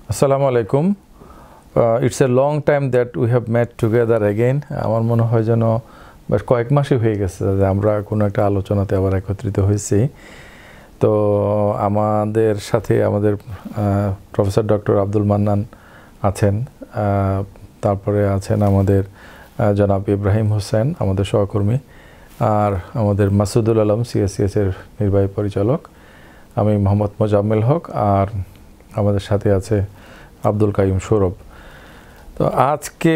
Assalamu alaikum. It's a long time that we have met together again. আমার মনে হয় যেন বেশ কয়েক মাসই হয়ে গেছে যে আমরা কোনো একটা আলোচনাতে আবার একত্রিত হয়েছি। তো আমাদের সাথে আমাদের প্রফেসর ডক্টর আব্দুল মান্নান আছেন, তারপরে আছেন আমাদের জনাব ইব্রাহিম হোসেন আমাদের সহকর্মী, আর আমাদের মাসুদুল আলম সিএসসিএস এর নির্বাহী পরিচালক, আমি মোহাম্মদ মোজাম্মেল হক, আর আমাদের সাথে আছে আব্দুল কাইম সৌরভ। তো আজকে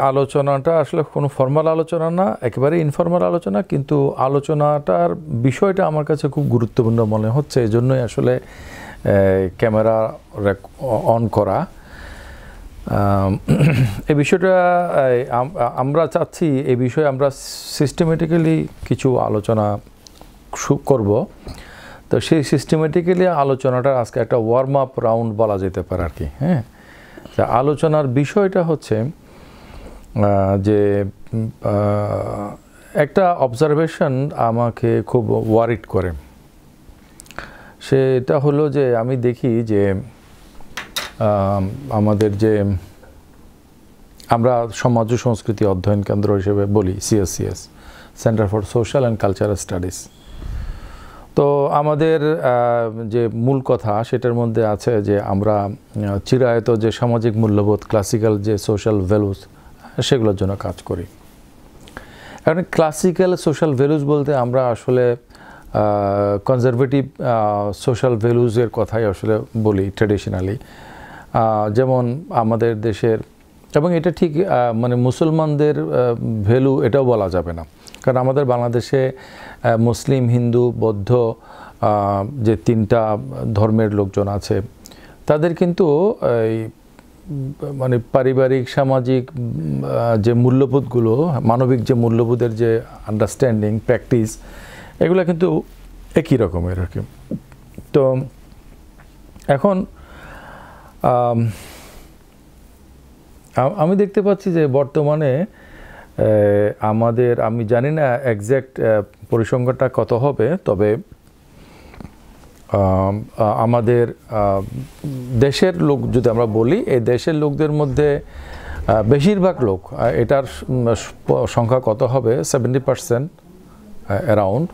আলোচনাটা আসলে কোনো ফর্মাল আলোচনা না, একেবারে ইনফর্মাল আলোচনা, কিন্তু আলোচনাটার বিষয়টা আমার কাছে খুব গুরুত্বপূর্ণ মনে হচ্ছে, এই জন্যই আসলে ক্যামেরা অন করা। এই বিষয়টা আমরা চাচ্ছি, এই বিষয়ে আমরা সিস্টেমেটিক্যালি কিছু আলোচনা করব। তো সেই সিস্টেমেটিক্যালি আলোচনাটা আজকে একটা ওয়ার্ম আপ রাউন্ড বলা যেতে পারে আর কি। হ্যাঁ, আলোচনার বিষয়টা হচ্ছে যে একটা অবজারভেশন আমাকে খুব ওয়ারিড করে। সেটা হলো যে আমি দেখি যে আমাদের যে আমরা সমাজ ও সংস্কৃতি অধ্যয়ন কেন্দ্র হিসেবে বলি CSCS, centre for social and cultural studies, তো আমাদের যে মূল কথা সেটার মধ্যে আছে যে আমরা চিরায়ত যে সামাজিক মূল্যবোধ, ক্লাসিক্যাল যে সোশ্যাল ভ্যালুস, সেগুলোর জন্য কাজ করি। এখন ক্লাসিক্যাল সোশ্যাল ভ্যালুস বলতে আমরা আসলে কনজারভেটিভ সোশ্যাল ভ্যালুসের কথাই আসলে বলি ট্র্যাডিশনালি। যেমন আমাদের দেশের, এবং এটা ঠিক মানে মুসলমানদের ভ্যালু এটাও বলা যাবে না, কারণ আমাদের বাংলাদেশে মুসলিম, হিন্দু, বৌদ্ধ যে তিনটা ধর্মের লোকজন আছে, তাদের কিন্তু এই মানে পারিবারিক সামাজিক যে মূল্যবোধগুলো, মানবিক যে মূল্যবোধের যে আন্ডারস্ট্যান্ডিং, প্র্যাকটিস, এগুলো কিন্তু একই রকমের আর কি। তো এখন আমি দেখতে পাচ্ছি যে বর্তমানে আমাদের, আমি জানি না এক্স্যাক্ট পরিসংখ্যানটা কত হবে, তবে আমাদের দেশের লোক যদি আমরা বলি, এই দেশের লোকদের মধ্যে বেশিরভাগ লোক, এটার সংখ্যা কত হবে 70% অ্যারাউন্ড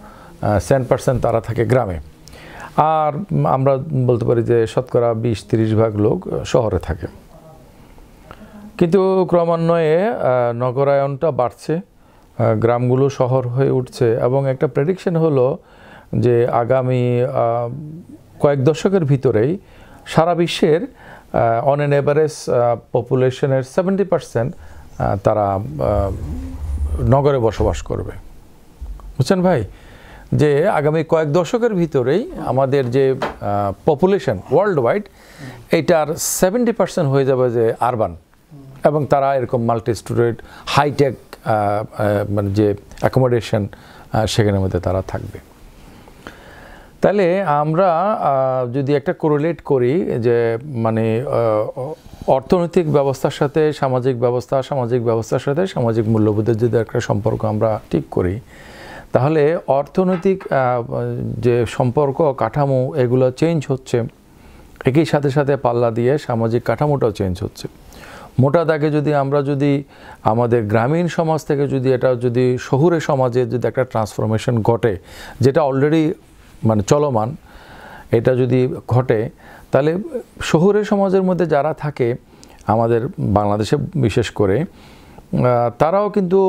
7% তারা থাকে গ্রামে, আর আমরা বলতে পারি যে শতকরা 20-30 ভাগ লোক শহরে থাকে। কিন্তু ক্রমান্বয়ে নগরায়নটা বাড়ছে, গ্রামগুলো শহর হয়ে উঠছে, এবং একটা প্রেডিকশন হলো যে আগামী কয়েক দশকের ভিতরেই সারা বিশ্বের অন অ্যান এভারেজ পপুলেশনের 70% তারা নগরে বসবাস করবে। বুঝছেন ভাই, যে আগামী কয়েক দশকের ভিতরেই আমাদের যে পপুলেশন ওয়ার্ল্ড ওয়াইড, এইটার 70% হয়ে যাবে যে আরবান, এবং তারা এরকম মাল্টি স্টুডেন্ট হাইটেক মানে যে অ্যাকোমোডেশন, সেখানের মধ্যে তারা থাকবে। তাহলে আমরা যদি একটা কোরিলেট করি যে মানে অর্থনৈতিক ব্যবস্থার সাথে সামাজিক ব্যবস্থা, সামাজিক ব্যবস্থার সাথে সামাজিক মূল্যবোধের যদি একটা সম্পর্ক আমরা ঠিক করি, তাহলে অর্থনৈতিক যে সম্পর্ক, কাঠামো, এগুলো চেঞ্জ হচ্ছে, একই সাথে সাথে পাল্লা দিয়ে সামাজিক কাঠামোটাও চেঞ্জ হচ্ছে। মোটা দাগে যদি আমরা আমাদের গ্রামীণ সমাজ থেকে এটা যদি শহুরে সমাজে যদি একটা ট্রান্সফরমেশন ঘটে, যেটা অলরেডি মানে চলমান, এটা যদি ঘটে, তাহলে শহুরে সমাজের মধ্যে যারা থাকে আমাদের বাংলাদেশে বিশেষ করে, তারাও কিন্তু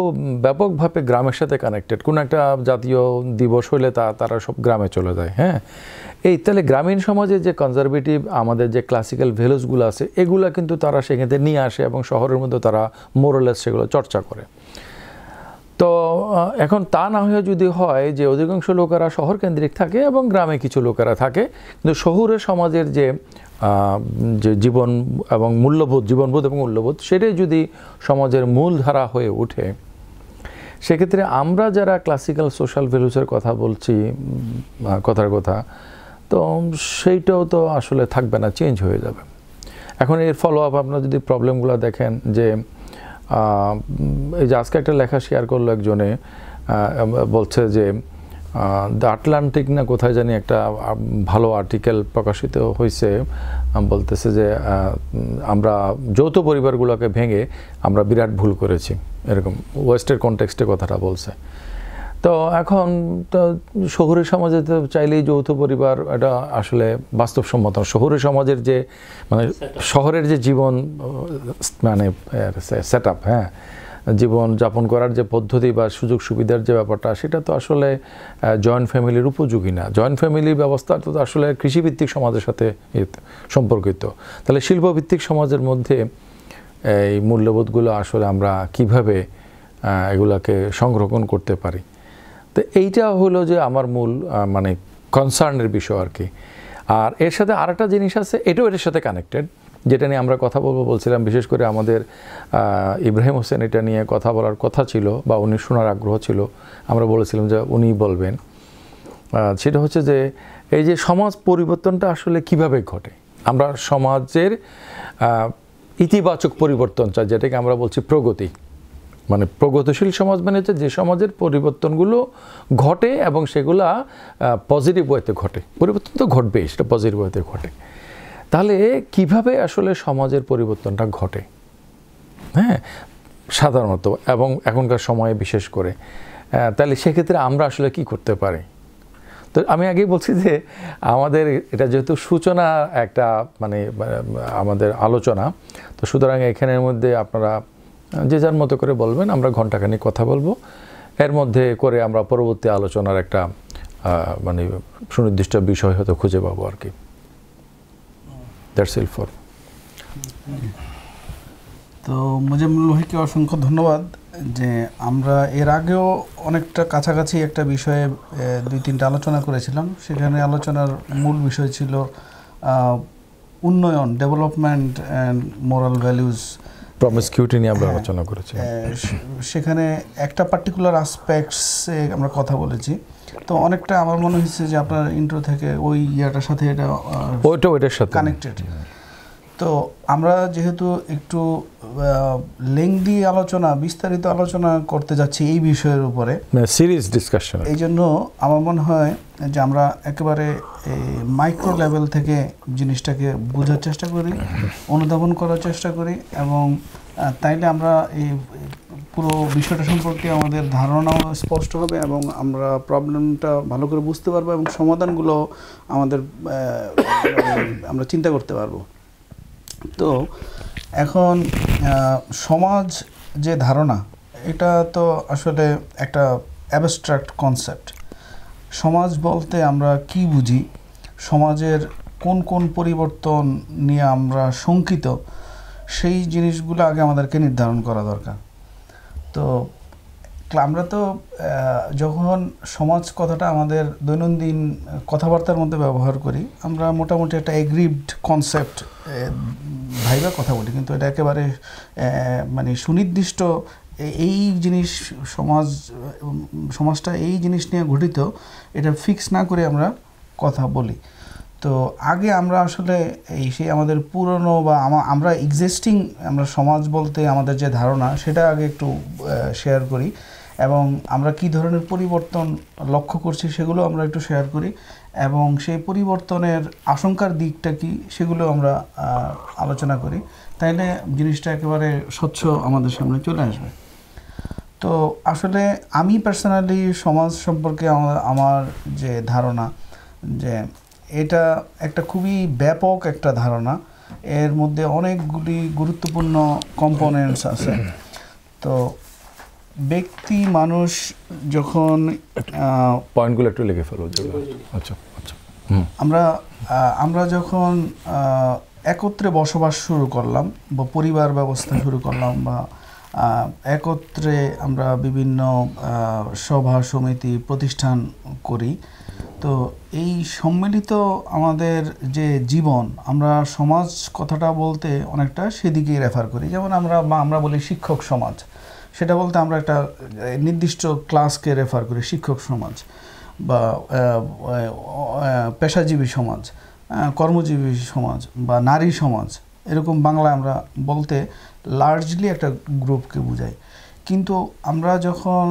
ব্যাপকভাবে গ্রামের সাথে কানেক্টেড। কোনো একটা জাতীয় দিবস হলে তারা সব গ্রামে চলে যায়। হ্যাঁ, তাহলে গ্রামীণ সমাজে যে কনজারভেটিভ আমাদের যে ক্লাসিক্যাল ভ্যালুসগুলো আছে, এগুলা কিন্তু তারা সেখান থেকে নিয়ে আসে, এবং শহরের মধ্যে তারা মোরলেস সেগুলো চর্চা করে। তো এখন তা না হয়ে যদি হয় যে অধিকাংশ লোকেরা শহর কেন্দ্রিক থাকে এবং গ্রামে কিছু লোকেরা থাকে, কিন্তু শহুরে সমাজের যে জীবন এবং মূল্যবোধ, জীবনবোধ এবং মূল্যবোধ, সেটাই যদি সমাজের মূল ধারা হয়ে ওঠে, সেক্ষেত্রে আমরা যারা ক্লাসিক্যাল সোশ্যাল ভ্যালুসের কথা বলছি কথার কথা, তো সেইটাও তো আসলে থাকবে না, চেঞ্জ হয়ে যাবে। এখন এর ফলো আপ আপনারা যদি প্রবলেমগুলো দেখেন, যে এই যে আজকে একটা লেখা শেয়ার করলো একজনে, বলছে যে দ্য আটলান্টিক না কোথায় জানি একটা ভালো আর্টিকেল প্রকাশিত হয়েছে, বলতেছে যে আমরা যৌথ পরিবারগুলোকে ভেঙে আমরা বিরাট ভুল করেছি, এরকম ওয়েস্টের কনটেক্সটে কথাটা বলছে। তো এখন তো শহুরে সমাজে তো চাইলেই যৌথ পরিবার এটা আসলে বাস্তবসম্মত। শহুরে সমাজের যে মানে শহরের যে জীবন মানে সেট আপ, হ্যাঁ, জীবন যাপন করার যে পদ্ধতি বা সুযোগ সুবিধার যে ব্যাপারটা, সেটা তো আসলে জয়েন্ট ফ্যামিলির উপযোগী না। জয়েন্ট ফ্যামিলির ব্যবস্থা তো আসলে কৃষিভিত্তিক সমাজের সাথে সম্পর্কিত। তাহলে শিল্পভিত্তিক সমাজের মধ্যে এই মূল্যবোধগুলো আসলে আমরা কিভাবে এগুলাকে সংরক্ষণ করতে পারি, তো এইটা হলো যে আমার মূল মানে কনসার্নের বিষয় আর কি। আর এর সাথে আরেকটা জিনিস আছে, এটাও এটার সাথে কানেক্টেড, যেটা নিয়ে আমরা কথা বলছিলাম, বিশেষ করে আমাদের ইব্রাহিম হোসেন এটা নিয়ে কথা বলার কথা ছিল বা উনি শোনার আগ্রহ ছিল, আমরা বলেছিলাম যে উনি বলবেন। সেটা হচ্ছে যে এই যে সমাজ পরিবর্তনটা আসলে কিভাবে ঘটে। আমরা সমাজের ইতিবাচক পরিবর্তন চাই, যেটাকে আমরা বলছি প্রগতি। মানে প্রগতিশীল সমাজ মানে হচ্ছে যে সমাজের পরিবর্তনগুলো ঘটে এবং সেগুলা পজিটিভ ওয়েতে ঘটে। পরিবর্তন তো ঘটবেই, সেটা পজিটিভ ওয়েতে ঘটে। তাহলে কিভাবে আসলে সমাজের পরিবর্তনটা ঘটে, হ্যাঁ, সাধারণত এবং এখনকার সময়ে বিশেষ করে, তাহলে সেক্ষেত্রে আমরা আসলে কি করতে পারি। তো আমি আগেই বলছি যে আমাদের এটা যেহেতু সূচনা একটা মানে আমাদের আলোচনা, তো সুতরাং এখানের মধ্যে আপনারা যে যার মতো করে বলবেন, আমরা ঘন্টাখানিক কথা বলবো, এর মধ্যে করে আমরা পরবর্তী আলোচনার একটা মানে সুনির্দিষ্ট বিষয় হয়তো খুঁজে পাবো আর কি। That's it for. তো মুজাম্মিল ভাইকে অসংখ্য ধন্যবাদ যে আমরা এর আগেও অনেকটা কাছাকাছি একটা বিষয়ে 2-3টা আলোচনা করেছিলাম। সেখানে আলোচনার মূল বিষয় ছিল উন্নয়ন, ডেভেলপমেন্ট অ্যান্ড মোরাল ভ্যালুজ, প্রমিসকিউটি নিয়ে আমরা আলোচনা করেছি। সেখানে একটা পার্টিকুলার আসপেক্টসে আমরা কথা বলেছি। তো অনেকটা আমার মনে হচ্ছে যে আপনার ইন্ট্রো থেকে ওই ইয়াটার সাথে এটা ওইটার সাথে কানেক্টেড। তো আমরা যেহেতু একটু লেংদি আলোচনা, বিস্তারিত আলোচনা করতে যাচ্ছি এই বিষয়ের উপরে, সিরিয়াস ডিসকাশন, এই জন্য আমার মনে হয় যে আমরা একেবারে মাইক্রো লেভেল থেকে জিনিসটাকে বোঝার চেষ্টা করি, অনুধাবন করার চেষ্টা করি, এবং তাইলে আমরা এই পুরো বিষয়টা সম্পর্কে আমাদের ধারণাও স্পষ্ট হবে এবং আমরা প্রবলেমটা ভালো করে বুঝতে পারবো এবং সমাধানগুলো আমাদের আমরা চিন্তা করতে পারবো। তো এখন সমাজ যে ধারণা, এটা তো আসলে একটা অ্যাবস্ট্রাক্ট কনসেপ্ট। সমাজ বলতে আমরা কি বুঝি, সমাজের কোন কোন পরিবর্তন নিয়ে আমরা শঙ্কিত, সেই জিনিসগুলো আগে আমাদেরকে নির্ধারণ করা দরকার। তো আমরা তো যখন সমাজ কথাটা আমাদের দৈনন্দিন কথাবার্তার মধ্যে ব্যবহার করি, আমরা মোটামুটি একটা এগ্রিভড কনসেপ্ট ভাইবা কথা বলি, কিন্তু এটা একেবারে মানে সুনির্দিষ্ট এই জিনিস সমাজটা এই জিনিস নিয়ে গঠিত, এটা ফিক্স না করে আমরা কথা বলি। তো আগে আমরা আসলে সেই আমাদের পুরনো বা আমরা এক্সিস্টিং আমরা সমাজ বলতে আমাদের যে ধারণা, সেটা আগে একটু শেয়ার করি, এবং আমরা কি ধরনের পরিবর্তন লক্ষ্য করছি সেগুলো আমরা একটু শেয়ার করি, এবং সেই পরিবর্তনের আশঙ্কার দিকটা কি সেগুলো আমরা আলোচনা করি। তাইলে জিনিসটা একেবারে স্বচ্ছ আমাদের সামনে চলে আসবে। তো আসলে আমি পার্সোনালি সমাজ সম্পর্কে আমার যে ধারণা, যে এটা একটা খুবই ব্যাপক একটা ধারণা, এর মধ্যে অনেকগুলি গুরুত্বপূর্ণ কম্পোনেন্টস আছে। তো ব্যক্তি মানুষ যখন পয়েন্টগুলো একটু লিখে ফেলো। আচ্ছা আচ্ছা, আমরা যখন একত্রে বসবাস শুরু করলাম বা পরিবার ব্যবস্থা শুরু করলাম, বা একত্রে আমরা বিভিন্ন সভা সমিতি প্রতিষ্ঠান করি, তো এই সম্মিলিত আমাদের যে জীবন, আমরা সমাজ কথাটা বলতে অনেকটা সেদিকেই রেফার করি। যেমন আমরা বলি শিক্ষক সমাজ, সেটা বলতে আমরা একটা নির্দিষ্ট ক্লাসকে রেফার করি, শিক্ষক সমাজ, বা পেশাজীবী সমাজ, কর্মজীবী সমাজ, বা নারী সমাজ, এরকম বাংলা আমরা বলতে লার্জলি একটা গ্রুপকে বোঝাই। কিন্তু আমরা যখন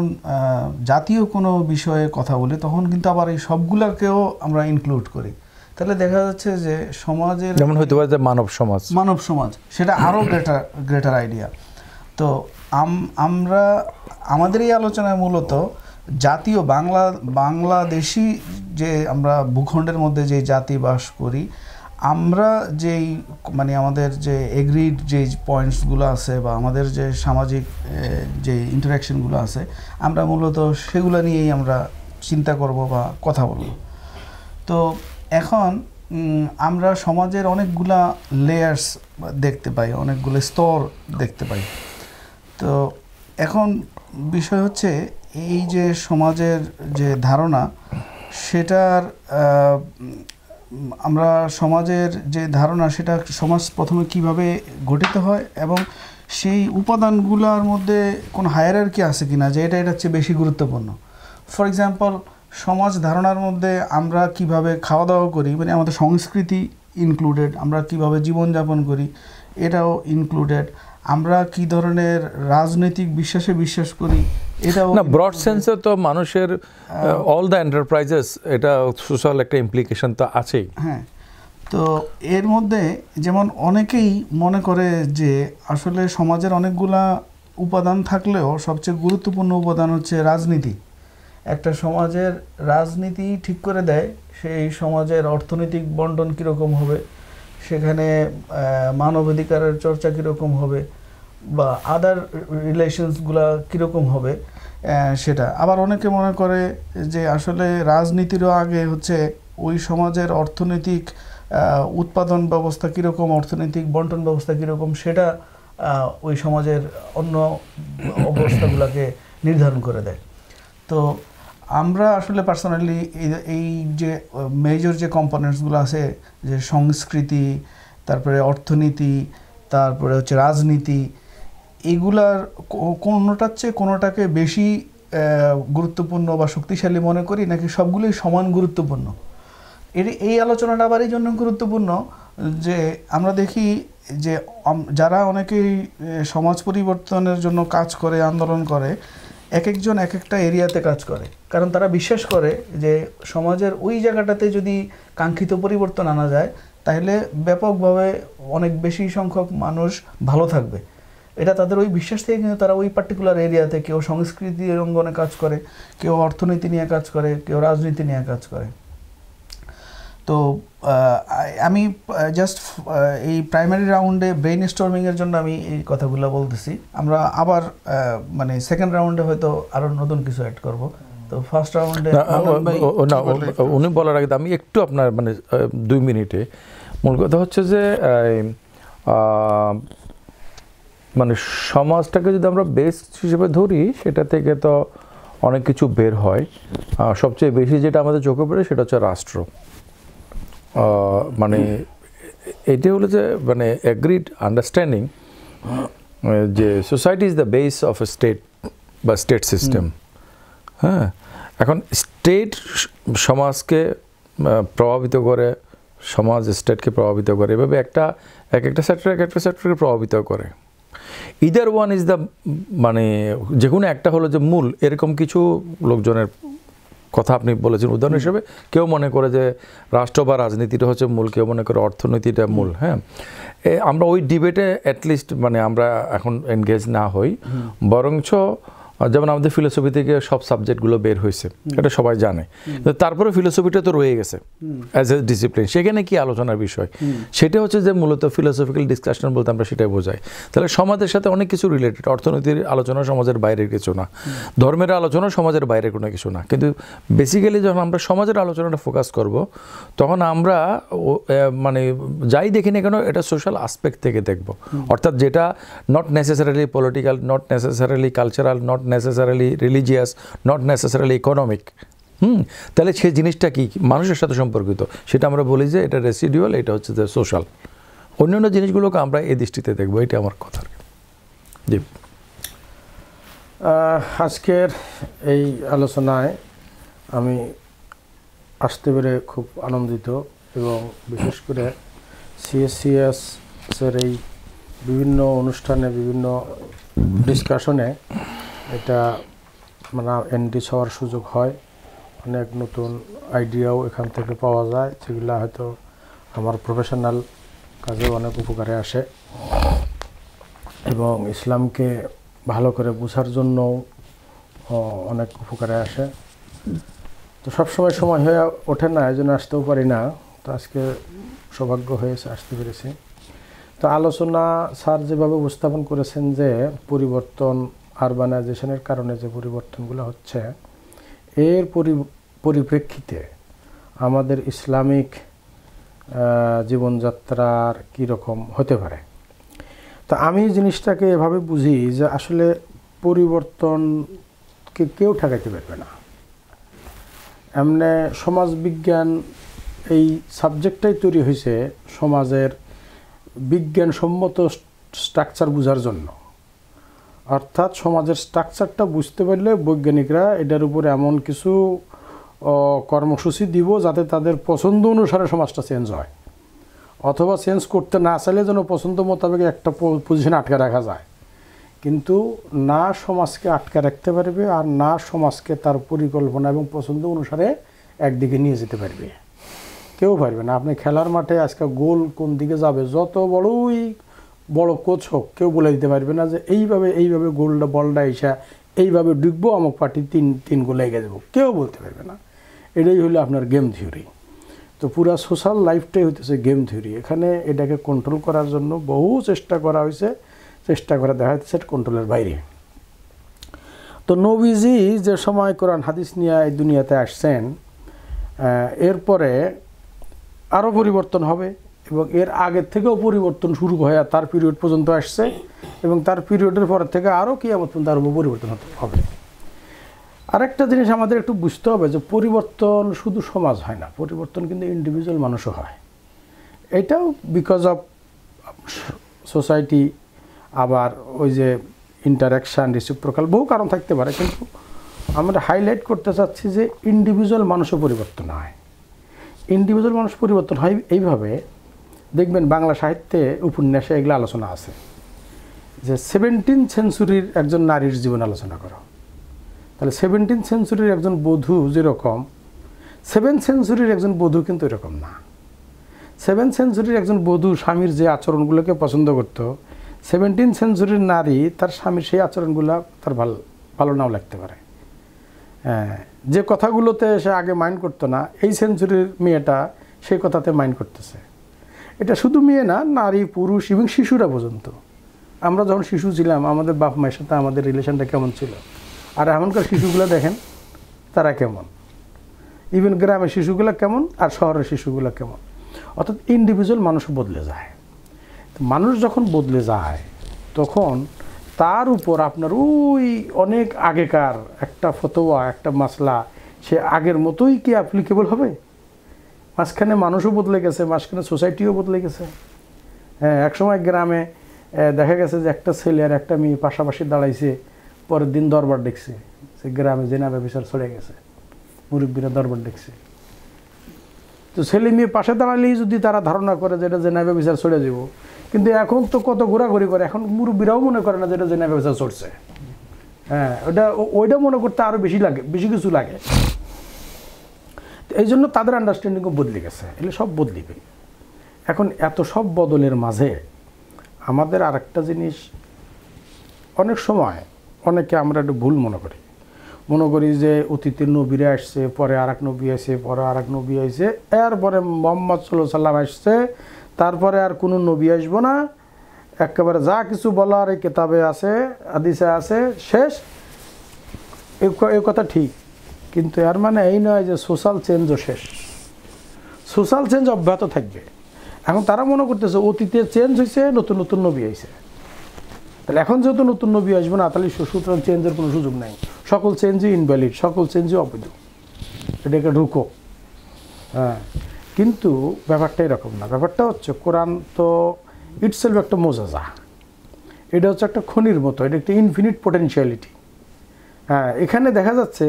জাতীয় কোনো বিষয়ে কথা বলি তখন কিন্তু আবার এই সবগুলোকেও আমরা ইনক্লুড করি। তাহলে দেখা যাচ্ছে যে সমাজের যেমন হয়তো যে মানব সমাজ সেটা আরও গ্রেটার আইডিয়া। তো আমরা আমাদের এই আলোচনায় মূলত জাতীয় বাংলাদেশি যে আমরা ভূখণ্ডের মধ্যে যে জাতি বাস করি, আমরা যেই মানে আমাদের যে এগ্রিড যে পয়েন্টসগুলো আছে বা আমাদের যে সামাজিক যে ইন্টারাকশনগুলো আছে, আমরা মূলত সেগুলো নিয়েই আমরা চিন্তা করব বা কথা বলব। তো এখন আমরা সমাজের অনেকগুলা লেয়ার্স দেখতে পাই, অনেকগুলো স্তর দেখতে পাই। তো এখন বিষয় হচ্ছে এই যে সমাজের যে ধারণা, সেটার আমরা সমাজের যে ধারণা সেটা সমাজ প্রথমে কিভাবে গঠিত হয় এবং সেই উপাদানগুলোর মধ্যে কোনো হায়ারার্কি আছে কিনা, যে এটা হচ্ছে বেশি গুরুত্বপূর্ণ। ফর এক্সাম্পল, সমাজ ধারণার মধ্যে আমরা কিভাবে খাওয়া দাওয়া করি, মানে আমাদের সংস্কৃতি ইনক্লুডেড, আমরা কিভাবে জীবনযাপন করি এটাও ইনক্লুডেড, আমরা কি ধরনের রাজনৈতিক বিশ্বাস করি এটাও না। ব্রড সেন্সে তো মানুষের অল দ্য এন্টারপ্রাইজেস, এটা সোশ্যাল একটা ইমপ্লিকেশন তো আছেই। হ্যাঁ, তো এর মধ্যে যেমন অনেকেই মনে করে যে আসলে সমাজের অনেকগুলা উপাদান থাকলেও সবচেয়ে গুরুত্বপূর্ণ উপাদান হচ্ছে রাজনীতি। একটা সমাজের রাজনীতি ঠিক করে দেয় সেই সমাজের অর্থনৈতিক বন্টন কীরকম হবে, সেখানে মানবাধিকারের চর্চা কীরকম হবে বা আদার রিলেশনসগুলা কীরকম হবে সেটা। আবার অনেকে মনে করে যে আসলে রাজনীতিরও আগে হচ্ছে ওই সমাজের অর্থনৈতিক উৎপাদন ব্যবস্থা কীরকম, অর্থনৈতিক বন্টন ব্যবস্থা কীরকম, সেটা ওই সমাজের অন্য অবস্থাগুলোকে নির্ধারণ করে দেয়। তো আমরা আসলে পার্সোনালি এই যে মেজর যে কম্পোনেন্টসগুলো আছে, যে সংস্কৃতি, তারপরে অর্থনীতি, তারপরে হচ্ছে রাজনীতি, এগুলার কোনোটার চেয়ে কোনোটাকে বেশি গুরুত্বপূর্ণ বা শক্তিশালী মনে করি নাকি সবগুলোই সমান গুরুত্বপূর্ণ। এই আলোচনাটা আবার এই জন্য গুরুত্বপূর্ণ যে আমরা দেখি যে যারা অনেকেই সমাজ পরিবর্তনের জন্য কাজ করে, আন্দোলন করে, এক একজন এক একটা এরিয়াতে কাজ করে, কারণ তারা বিশ্বাস করে যে সমাজের ওই জায়গাটাতে যদি কাঙ্ক্ষিত পরিবর্তন আনা যায় তাহলে ব্যাপকভাবে অনেক বেশি সংখ্যক মানুষ ভালো থাকবে। এটা তাদের ওই বিশ্বাস থেকে কিন্তু তারা ওই পার্টিকুলার এরিয়াতে কেউ সংস্কৃতির অঙ্গনে কাজ করে, কেউ অর্থনীতি নিয়ে কাজ করে, কেউ রাজনীতি নিয়ে কাজ করে। তো আমি জাস্ট এই প্রাইমারি রাউন্ডে ব্রেইন স্টর্মিংয়ের জন্য আমি এই কথাগুলো বলতেছি। আমরা আবার মানে সেকেন্ড রাউন্ডে হয়তো আরও নতুন কিছু অ্যাড করব। তো ফার্স্ট রাউন্ডে না, উনি বলার আগে আমি একটু আপনার মানে 2 মিনিটে মূল কথা হচ্ছে যে মানে সমাজটাকে যদি আমরা বেস হিসেবে ধরি, সেটা থেকে তো অনেক কিছু বের হয়। সবচেয়ে বেশি যেটা আমাদের চোখে পড়ে সেটা হচ্ছে রাষ্ট্র। মানে এটা হলো যে মানে এগ্রিড আন্ডারস্ট্যান্ডিং যে society is the base of a state বা স্টেট সিস্টেম। হ্যাঁ, এখন স্টেট সমাজকে প্রভাবিত করে, সমাজ স্টেটকে প্রভাবিত করে, এভাবে এক একটা সেক্টরকে প্রভাবিত করে। ইদার ওয়ান ইজ দ্য মানে যে কোনো একটা হলো যে মূল, এরকম কিছু লোকজনের কথা আপনি বলেছেন উদাহরণ হিসেবে। কেউ মনে করে যে রাষ্ট্র বা রাজনীতিটা হচ্ছে মূল, কেউ মনে করে অর্থনীতিটা মূল। হ্যাঁ, আমরা ওই ডিবেটে অ্যাটলিস্ট মানে আমরা এখন এনগেজ না হই, বরঞ্চ যেমন আমাদের ফিলোসফি থেকে সব সাবজেক্টগুলো বের হয়েছে, এটা সবাই জানে। তারপরে ফিলোসফিটা তো রয়ে গেছে অ্যাজ এ ডিসিপ্লিন। সেখানে কি আলোচনার বিষয়, সেটা হচ্ছে যে মূলত ফিলোসফিক্যাল ডিসকাশন বলতে আমরা সেটাই বোঝাই। তাহলে সমাজের সাথে অনেক কিছু রিলেটেড। অর্থনীতির আলোচনা সমাজের বাইরের কিছু না, ধর্মের আলোচনা সমাজের বাইরের কোনো কিছু না। কিন্তু বেসিক্যালি যখন আমরা সমাজের আলোচনাটা ফোকাস করব, তখন আমরা মানে যাই দেখি না কেন এটা সোশ্যাল আসপেক্ট থেকে দেখব। অর্থাৎ যেটা not necessarily political, not necessarily cultural, not necessarily religious, not necessarily economic. তাহলে সেই জিনিসটা কি মানুষের সাথে সম্পর্কিত, সেটা আমরা বলি যে এটা রেসিডুয়াল, এটা হচ্ছে যে সোশ্যাল। অন্যান্য জিনিসগুলোকে আমরা এই দৃষ্টিতে দেখবো, এটা আমার কথা। জি, আজকের এই আলোচনায় আমি আসতে পেরে খুব আনন্দিত, এবং বিশেষ করে CSCS-এর এই বিভিন্ন অনুষ্ঠানে, বিভিন্ন ডিসকাশনে এটা মানে এনরিচ হওয়ার সুযোগ হয়, অনেক নতুন আইডিয়াও এখান থেকে পাওয়া যায়, যেগুলো হয়তো আমার প্রফেশনাল কাজেও অনেক উপকারে আসে এবং ইসলামকে ভালো করে বোঝার জন্যও অনেক উপকারে আসে। তো সবসময় সময় হয়ে ওঠে না, এই জন্য আসতেও পারি না। তো আজকে সৌভাগ্য হয়েছে, আসতে পেরেছি। তো আলোচনা স্যার যেভাবে উপস্থাপন করেছেন যে পরিবর্তন, আরবানাইজেশনের কারণে যে পরিবর্তনগুলো হচ্ছে, এর পরিপ্রেক্ষিতে আমাদের ইসলামিক জীবনযাত্রার কীরকম হতে পারে। তো আমি জিনিসটাকে এভাবে বুঝি যে আসলে পরিবর্তনকে কেউ ঠেকাইতে পারবে না। এমনি সমাজবিজ্ঞান এই সাবজেক্টটাই তৈরি হয়েছে সমাজের বিজ্ঞানসম্মত স্ট্রাকচার বোঝার জন্য। অর্থাৎ সমাজের স্ট্রাকচারটা বুঝতে পারলে বৈজ্ঞানিকরা এটার উপরে এমন কিছু কর্মসূচি দিব যাতে তাদের পছন্দ অনুসারে সমাজটা চেঞ্জ হয়, অথবা চেঞ্জ করতে না চাইলে যেন পছন্দ মোতাবেক একটা পজিশনে আটকে রাখা যায়। কিন্তু না সমাজকে আটকে রাখতে পারবে আর না সমাজকে তার পরিকল্পনা এবং পছন্দ অনুসারে একদিকে নিয়ে যেতে পারবে, কেউ পারবে না। আপনি খেলার মাঠে আজকে গোল কোন দিকে যাবে, যত বড় কোচ হোক, কেউ বলে দিতে পারবে না যে এইভাবে বলটা এসে এইভাবে ডুববো, আমক পার্টি তিন গোল এগিয়ে দেবো, কেউ বলতে পারবে না। এটাই হলো আপনার গেম থিওরি। তো পুরা সোশ্যাল লাইফটাই হইতেছে গেম থিওরি। এখানে এটাকে কন্ট্রোল করার জন্য বহু চেষ্টা করা হয়েছে, চেষ্টা করে দেখা যাচ্ছে কন্ট্রোলের বাইরে। তো নবীজি যে সময় কোরআন হাদিস নিয়ে এই দুনিয়াতে আসছেন, এরপরে আরও পরিবর্তন হবে এবং এর আগের থেকেও পরিবর্তন শুরু হয়ে তার পিরিয়ড পর্যন্ত আসছে এবং তার পিরিয়ডের পর থেকে আরও কিয়ামত পর্যন্ত আরও পরিবর্তন হবে। আরেকটা জিনিস আমাদের একটু বুঝতে হবে যে পরিবর্তন শুধু সমাজ হয় না, পরিবর্তন কিন্তু ইন্ডিভিজুয়াল মানুষও হয়। এটাও বিকজ অফ সোসাইটি, আবার ওই যে ইন্টারাকশান, রিসিপ্রোকাল, বহু কারণ থাকতে পারে। কিন্তু আমরা হাইলাইট করতে চাচ্ছি যে ইন্ডিভিজুয়াল মানুষও পরিবর্তন হয়। ইন্ডিভিজুয়াল মানুষ পরিবর্তন হয় এইভাবে, দেখবেন বাংলা সাহিত্যে উপন্যাসে এগুলো আলোচনা আছে যে 17th সেঞ্চুরির একজন নারীর জীবন আলোচনা করো, তাহলে 17th সেঞ্চুরির একজন বধূ যেরকম, 7th সেঞ্চুরির একজন বধূ কিন্তু এরকম না। 7th সেঞ্চুরির একজন বধূ স্বামীর যে আচরণগুলোকে পছন্দ করত, 17th সেঞ্চুরির নারী তার স্বামীর সেই আচরণগুলো তার ভালো নাও লাগতে পারে। হ্যাঁ, যে কথাগুলোতে সে আগে মাইন্ড করতো না, এই সেঞ্চুরির মেয়েটা সেই কথাতে মাইন্ড করতেছে। এটা শুধু মেয়ে না, নারী, পুরুষ এবং শিশুরা পর্যন্ত। আমরা যখন শিশু ছিলাম, আমাদের বাপ মায়ের সাথে আমাদের রিলেশনটা কেমন ছিল, আর এখনকার শিশুগুলো দেখেন তারা কেমন, ইভেন গ্রামের শিশুগুলো কেমন আর শহরের শিশুগুলো কেমন। অর্থাৎ ইন্ডিভিজুয়াল মানুষও বদলে যায়। মানুষ যখন বদলে যায় তখন তার উপর আপনার ওই অনেক আগেকার একটা ফতোয়া, একটা মাসলা সে আগের মতোই কি অ্যাপ্লিকেবল হবে? মাঝখানে মানুষও বদলে গেছে, মাঝখানে সোসাইটিও বদলে গেছে। হ্যাঁ, একসময় গ্রামে দেখা গেছে যে একটা ছেলে আর একটা মেয়ে পাশাপাশি দাঁড়াইছে, পরের দিন দরবার দেখছে, সে গ্রামে জেনাবে বিচার চলে গেছে, মুরব্বীরা দরবার দেখছে। তো ছেলে মেয়ে পাশে দাঁড়ালেই যদি তারা ধারণা করে যে এটা জেনাবে বিচার চলে যাব, কিন্তু এখন তো কত ঘোরাঘুরি করে, এখন মুরব্বীরাও মনে করে না যে এটা জেনাবে বিচার চলছে। হ্যাঁ, ওইটা মনে করতে আরও বেশি কিছু লাগে। এই জন্য তাদের আন্ডারস্ট্যান্ডিংও বদলে গেছে, এগুলো সব বদলিবে। এখন এত সব বদলের মাঝে আমাদের আরেকটা জিনিস অনেক সময় অনেকে আমরা একটু ভুল মনে করি যে অতীতের নবীরা আসছে, পরে আর এক নবী আসে, পরে আর এক নবী আসে, এরপরে মোহাম্মদ সাল্লাল্লাহু আলাইহি সাল্লাম আসছে, তারপরে আর কোনো নবী আসবো না, একেবারে যা কিছু বলার এই কিতাবে আছে, হাদিসে আছে, শেষ। এই কথা ঠিক, কিন্তু এর মানে এই নয় যে সোশ্যাল চেঞ্জও শেষ। সোশ্যাল চেঞ্জ অব্যাহত থাকবে। এখন তারা মনে করতেছে অতীতে চেঞ্জ হয়েছে, নতুন নতুন নবী আইছে, তাহলে এখন যেহেতু নতুন নবী আসবে না, তাহলে সুতরাং চেঞ্জের কোনো সুযোগ নাই, সকল চেঞ্জই ইনভ্যালিড, সকল চেঞ্জই অবৈধ, এটাকে ঢুকো। হ্যাঁ, কিন্তু ব্যাপারটা এরকম না। ব্যাপারটা হচ্ছে কোরআন তো ইটসেলফ একটা মোজাজা, এটা হচ্ছে একটা খনির মতো, এটা একটা ইনফিনিট পোটেনশিয়ালিটি। হ্যাঁ, এখানে দেখা যাচ্ছে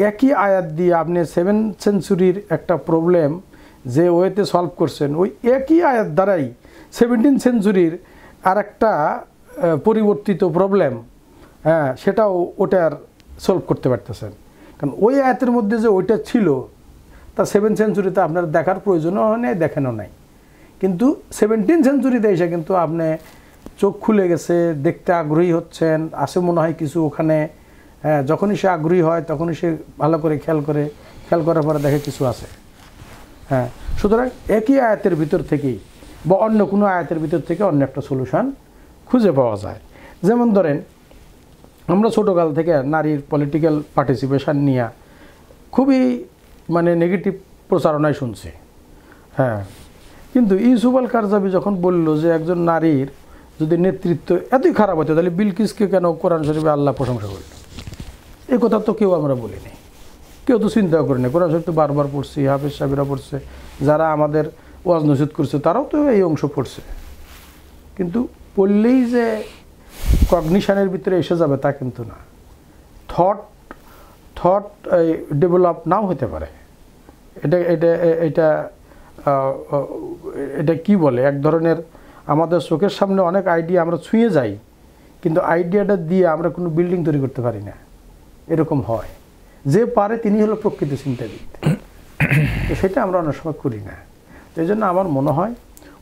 একই আয়াত দিয়ে আপনি 7th সেঞ্চুরির একটা প্রবলেম যে ওয়েতে সলভ করছেন, ওই একই আয়াত দ্বারাই 17th সেঞ্চুরির আর একটা পরিবর্তিত প্রবলেম হ্যাঁ সেটাও ওটার সলভ করতে পারতেছেন, কারণ ওই আয়াতের মধ্যে যে ওইটা ছিল তা 7th সেঞ্চুরিতে আপনার দেখার প্রয়োজনও হয় নাই, দেখানো নাই। কিন্তু 17th সেঞ্চুরিতে এসে কিন্তু আপনি চোখ খুলে গেছে, দেখতে আগ্রহী হচ্ছেন, আসে মনে হয় কিছু ওখানে। হ্যাঁ, যখনই সে আগ্রহী হয় তখনই সে ভালো করে খেয়াল করার পরে দেখে কিছু আছে। হ্যাঁ, সুতরাং একই আয়াতের ভিতর থেকেই বা অন্য কোনো আয়াতের ভিতর থেকে অন্য একটা সলিউশন খুঁজে পাওয়া যায়। যেমন ধরেন আমরা ছোটোকাল থেকে নারীর পলিটিক্যাল পার্টিসিপেশন নিয়ে খুবই মানে নেগেটিভ প্রচারণায় শুনছি। হ্যাঁ, কিন্তু ইউসুফ আল কারজাবি যখন বলল যে একজন নারীর যদি নেতৃত্ব এতই খারাপ হতো তাহলে বিলকিসকে কেন কোরআন শরীফে আল্লাহ প্রশংসা করল, এই কথা তো কেউ আমরা বলিনি, কেউ তো চিন্তাও করিনি। কোরআন শরীফ তো বারবার পড়ছি, হাফেজ সাহেবরা পড়ছে, যারা আমাদের ওয়াজ নসিহত করছে তারাও তো এই অংশ পড়ছে। কিন্তু পড়লেই যে কগনিশনের ভিতরে এসে যাবে তা কিন্তু না। থট ডেভেলপ নাও হতে পারে। এটা এটা এটা এটা কি বলে, এক ধরনের আমাদের চোখের সামনে অনেক আইডিয়া আমরা ছুঁয়ে যাই, কিন্তু আইডিয়াটা দিয়ে আমরা কোনো বিল্ডিং তৈরি করতে পারি না, এরকম হয়। যে পারে তিনি হলো প্রকৃতি চিন্তাবিদ, তো সেটা আমরা অনেক সময় করি না। এই জন্য আমার মনে হয়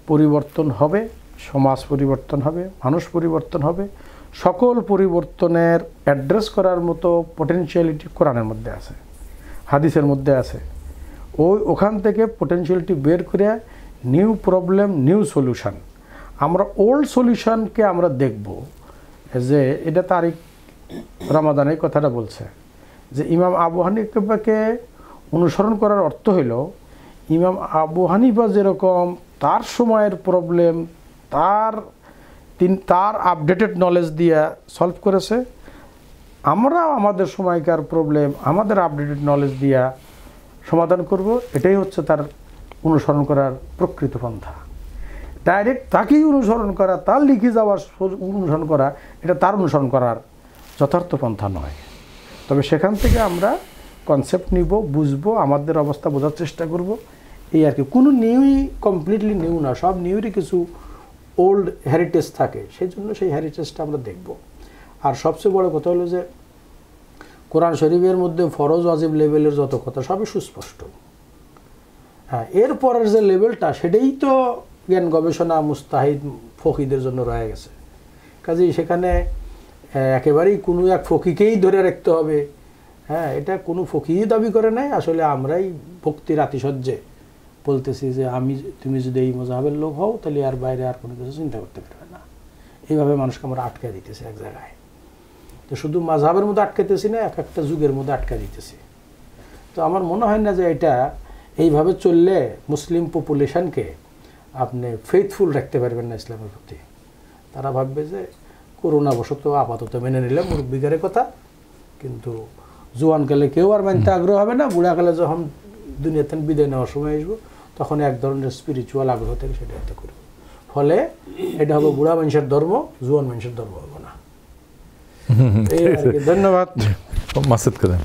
পরিবর্তন হবে, সমাজ পরিবর্তন হবে, মানুষ পরিবর্তন হবে। সকল পরিবর্তনের অ্যাড্রেস করার মতো পটেনশিয়ালিটি কোরআনের মধ্যে আছে, হাদিসের মধ্যে আছে। ওখান থেকে পটেনশিয়ালিটি বের করে নিউ প্রবলেম, নিউ সলিউশন। আমরা ওল্ড সলিউশনকে আমরা দেখব যে এটা তারিক রমাদান এই কথাটা বলছে যে ইমাম আবু হানিফাকে অনুসরণ করার অর্থ হইল ইমাম আবু হানিফা যেরকম তার সময়ের প্রবলেম তার আপডেটেড নলেজ দিয়ে সলভ করেছে, আমরা আমাদের সময়কার প্রবলেম আমাদের আপডেটেড নলেজ দিয়া সমাধান করব। এটাই হচ্ছে তার অনুসরণ করার প্রকৃত পন্থা। ডাইরেক্ট তাকেই অনুসরণ করা, তার লিখে যাওয়ার অনুসরণ করা, এটা তার অনুসরণ করার যথার্থ পন্থা নয়। তবে সেখান থেকে আমরা কনসেপ্ট নিব, বুঝবো, আমাদের অবস্থা বোঝার চেষ্টা করব, এই আর কি। কোনো নিউই কমপ্লিটলি নিউ না, সব নিউরই কিছু ওল্ড হেরিটেজ থাকে, সেই জন্য সেই হেরিটেজটা আমরা দেখব। আর সবচেয়ে বড় কথা হলো যে কোরআন শরীফের মধ্যে ফরজ ওয়াজিব লেভেলের যত কথা সবই সুস্পষ্ট। হ্যাঁ, এরপরের যে লেভেলটা সেটাই তো জ্ঞান গবেষণা মুস্তাহিদ ফকিদের জন্য রয়ে গেছে। কাজেই সেখানে একেবারেই কোনো এক ফকিকেই ধরে রাখতে হবে, হ্যাঁ, এটা কোনো ফকিই দাবি করে নাই। আসলে আমরাই ভক্তির আতিশয্যে বলতেছি যে তুমি যদি এই মজাহের লোক হও তাহলে আর বাইরে আর কোনো কিছু চিন্তা করতে পারবে না। এইভাবে মানুষকে আমরা আটকে দিতেছি এক জায়গায়। তো শুধু মাযহাবের মধ্যে আটকাইতেছি না, এক একটা যুগের মধ্যে আটকা দিতেছি। তো আমার মনে হয় না যে এটা এইভাবে চললে মুসলিম পপুলেশনকে আপনি ফেথফুল রাখতে পারবেন না ইসলামের প্রতি। তারা ভাববে যে করোনা বশত আপাতত মেনে নিলাম মুরব্বিগারের কথা, কিন্তু জোয়ানকালে কেউ আর মানতে আগ্রহ হবে না। বুড়াকালে যখন দুনিয়াতে বিদায় নেওয়ার সময় আসবো তখন এক ধরনের স্পিরিচুয়াল আগ্রহ থেকে সেটা এতে করবে। ফলে এটা হবে বুড়া মানুষের ধর্ম, জোয়ান মানুষের ধর্ম হবে না। ধন্যবাদ। মাসুদ করেন।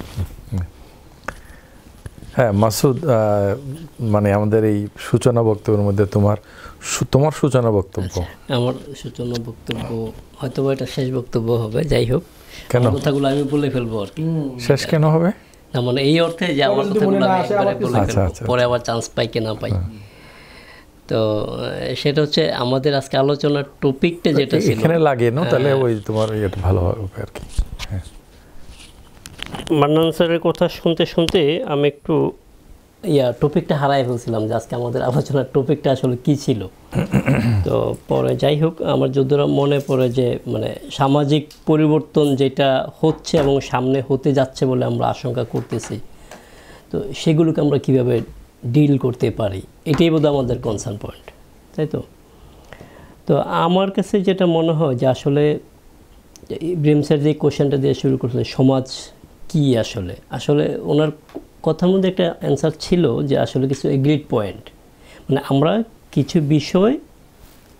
হ্যাঁ মাসুদ, মানে আমাদের এই সূচনা বক্তব্যের মধ্যে তোমার সূচনা বক্তব্য। আমার সূচনা বক্তব্য হয়তো এটা শেষ বক্তব্য হবে, যাই হোক কেন কথাগুলো আমি বলে ফেলবো আর কি। শেষ কেন হবে না, মানে এই অর্থে যে আমার কথাগুলো আমি একবারে বলে ফেলবো, পরে আবার চান্স পাই কি না পাই। তো সেটা হচ্ছে আমাদের আজকে আলোচনার টপিকটা যেটা ছিল এখানে লাগে না, তাহলে ওই তোমার এটা ভালো হবে আর কি। মান্নান স্যারের কথা শুনতে শুনতে আমি একটু টপিকটা হারাই ফেলছিলাম যে আজকে আমাদের আলোচনার টপিকটা আসলে কি ছিল। তো পরে যাই হোক, আমার যতটা মনে পড়ে যে মানে সামাজিক পরিবর্তন যেটা হচ্ছে এবং সামনে হতে যাচ্ছে বলে আমরা আশঙ্কা করতেছি, তো সেগুলোকে আমরা কিভাবে ডিল করতে পারি, এটাই বোধহয় আমাদের কনসার্ন পয়েন্ট, তাই তো? তো আমার কাছে যেটা মনে হয় যে আসলে ইব্রাহিম স্যার যে কোশ্চেনটা দিয়ে শুরু করছিলেন, সমাজ কি আসলে ওনার কথার মধ্যে একটা অ্যান্সার ছিল যে আসলে কিছু এগ্রিড পয়েন্ট, মানে আমরা কিছু বিষয়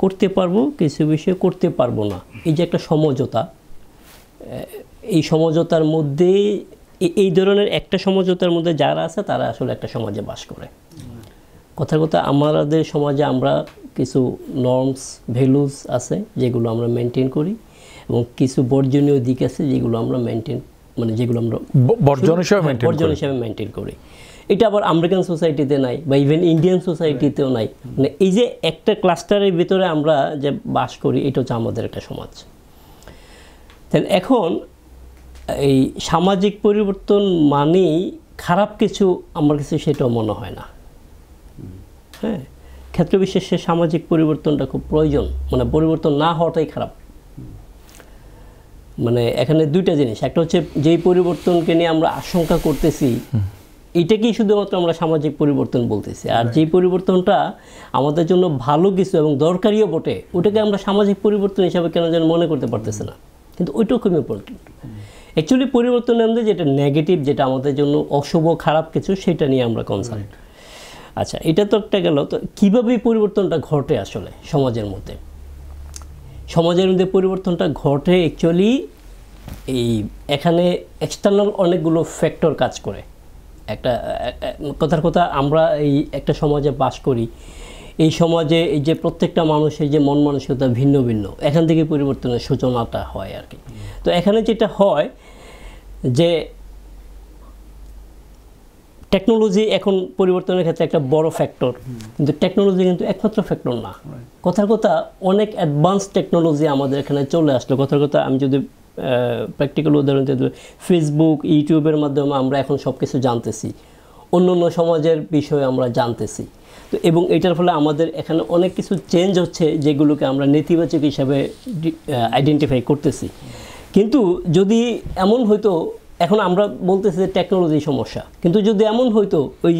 করতে পারবো, কিছু বিষয় করতে পারবো না, এই যে একটা সমঝোতা, এই সমঝোতার মধ্যে এই ধরনের একটা সমঝোতার মধ্যে যারা আছে তারা আসলে একটা সমাজে বাস করে। কথার কথা আমাদের সমাজে আমরা কিছু নর্মস ভ্যালুস আছে যেগুলো আমরা মেনটেন করি, এবং কিছু বর্জনীয় দিক আছে যেগুলো আমরা মেনটেন, মানে যেগুলো আমরা বর্জন হিসাবে মেনটেন করি। এটা আবার আমেরিকান সোসাইটিতে নাই বা ইভেন ইন্ডিয়ান সোসাইটিতেও নাই। মানে এই যে একটা ক্লাস্টারের ভিতরে আমরা যে বাস করি, এটা হচ্ছে আমাদের একটা সমাজ। তাহলে এখন এই সামাজিক পরিবর্তন মানেই খারাপ কিছু, আমার কাছে সেটাও মনে হয় না। হ্যাঁ, ক্ষেত্র বিশেষে সামাজিক পরিবর্তনটা খুব প্রয়োজন, মানে পরিবর্তন না হওয়াটাই খারাপ। মানে এখানে দুইটা জিনিস, একটা হচ্ছে যেই পরিবর্তনকে নিয়ে আমরা আশঙ্কা করতেছি এটাকেই শুধুমাত্র আমরা সামাজিক পরিবর্তন বলতেছি, আর যেই পরিবর্তনটা আমাদের জন্য ভালো কিছু এবং দরকারিও বটে, ওটাকে আমরা সামাজিক পরিবর্তন হিসাবে কেন যেন মনে করতে পারতেছি না। কিন্তু ওইটাও খুব ইম্পর্টেন্ট। অ্যাকচুয়ালি পরিবর্তনের মধ্যে যেটা নেগেটিভ, যেটা আমাদের জন্য অশুভ খারাপ কিছু, সেটা নিয়ে আমরা কনসার্ন। আচ্ছা, এটা তো একটা গেল। তো কীভাবে পরিবর্তনটা ঘটে আসলে সমাজের মধ্যে? সমাজের মধ্যে পরিবর্তনটা ঘটে অ্যাকচুয়ালি এখানে এক্সটার্নাল অনেকগুলো ফ্যাক্টর কাজ করে। একটা কথার কথা, আমরা এই একটা সমাজে বাস করি, এই সমাজে এই যে প্রত্যেকটা মানুষের যে মন মানসিকতা ভিন্ন ভিন্ন, এখান থেকে পরিবর্তনের সূচনাটা হয় আর কি। তো এখানে যেটা হয় যে টেকনোলজি এখন পরিবর্তনের ক্ষেত্রে একটা বড় ফ্যাক্টর, কিন্তু টেকনোলজি কিন্তু একমাত্র ফ্যাক্টর না। কথার কথা, অনেক অ্যাডভান্স টেকনোলজি আমাদের এখানে চলে আসলো। কথার কথা, আমি যদি প্র্যাকটিক্যাল উদাহরণ দিই, ফেসবুক, ইউটিউবের মাধ্যমে আমরা এখন সব কিছু জানতেছি, অন্য অন্য সমাজের বিষয়ে আমরা জানতেছি। তো এবং এটার ফলে আমাদের এখানে অনেক কিছু চেঞ্জ হচ্ছে, যেগুলোকে আমরা নেতিবাচক হিসাবে আইডেন্টিফাই করতেছি। কিন্তু যদি এমন হয়তো, এখন আমরা বলতেছি যে টেকনোলজি সমস্যা, কিন্তু যদি এমন হয়তো ওই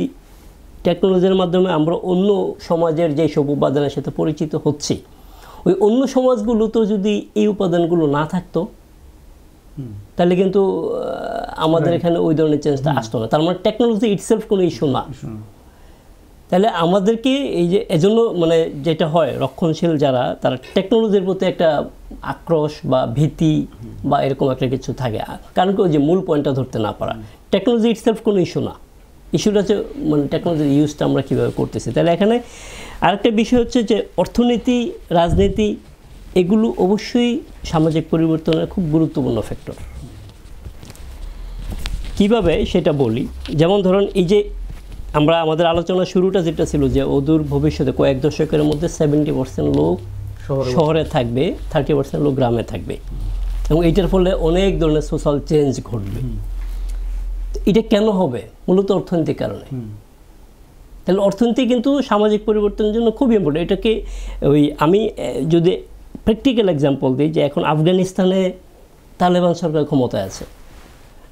টেকনোলজির মাধ্যমে আমরা অন্য সমাজের যেসব উপাদানের সাথে পরিচিত হচ্ছি, ওই অন্য সমাজগুলোতেও যদি এই উপাদানগুলো না থাকতো, তাহলে কিন্তু আমাদের এখানে ওই ধরনের চেঞ্জটা আসতো না। তার মানে টেকনোলজি ইটসেলফ কোনো ইস্যু না। তাহলে আমাদেরকে এই যে এজন্য মানে যেটা হয়, রক্ষণশীল যারা, তারা টেকনোলজির প্রতি একটা আক্রোশ বা ভীতি বা এরকম একটা কিছু থাকে, কারণ কি ওই যে মূল পয়েন্টটা ধরতে না পারা। টেকনোলজি ইটসেলফ কোনো ইস্যু না, ইস্যুটা হচ্ছে মানে টেকনোলজির ইউজটা আমরা কীভাবে করতেছি। তাহলে এখানে আরেকটা বিষয় হচ্ছে যে অর্থনীতি, রাজনীতি, এগুলো অবশ্যই সামাজিক পরিবর্তনের খুব গুরুত্বপূর্ণ ফ্যাক্টর। কিভাবে সেটা বলি, যেমন ধরুন এই যে আমরা আমাদের আলোচনার শুরুটা যেটা ছিল যে অদূর ভবিষ্যতে কয়েক দশকের মধ্যে 70% লোক শহরে থাকবে, 30% লোক গ্রামে থাকবে, এবং এইটার ফলে অনেক ধরনের সোশ্যাল চেঞ্জ ঘটবে। এটা কেন হবে? মূলত অর্থনৈতিক কারণে। তাহলে অর্থনীতি কিন্তু সামাজিক পরিবর্তনের জন্য খুব ইম্পর্টেন্ট। এটাকে ওই আমি যদি প্র্যাকটিক্যাল এক্সাম্পল দিই, যে এখন আফগানিস্তানে তালেবান সরকার ক্ষমতায় আছে,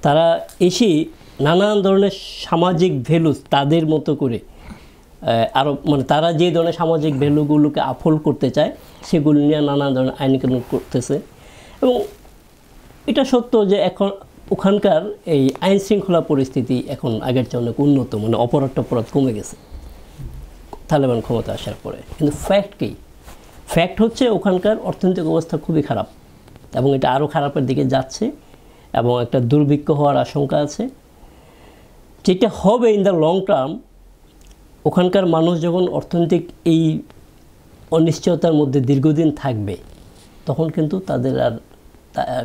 তারা এসে নানান ধরনের সামাজিক ভ্যালুস তাদের মতো করে আরও মানে তারা যে ধরনের সামাজিক ভ্যালুগুলোকে আপহোল্ড করতে চায়, সেগুলো নিয়ে নানান ধরনের আইন কানুন করতেছে। এবং এটা সত্য যে এখন ওখানকার এই আইন শৃঙ্খলা পরিস্থিতি এখন আগের চেয়ে অনেক উন্নত, মানে অপরাধ কমে গেছে তালেবান ক্ষমতা আসার পরে। কিন্তু ফ্যাক্ট কি? ফ্যাক্ট হচ্ছে ওখানকার অর্থনৈতিক অবস্থা খুবই খারাপ, এবং এটা আরও খারাপের দিকে যাচ্ছে, এবং একটা দুর্ভিক্ষ হওয়ার আশঙ্কা আছে। যেটা হবে ইন দ্য লং টার্ম, ওখানকার মানুষ যখন অর্থনৈতিক এই অনিশ্চয়তার মধ্যে দীর্ঘদিন থাকবে, তখন কিন্তু তাদের আর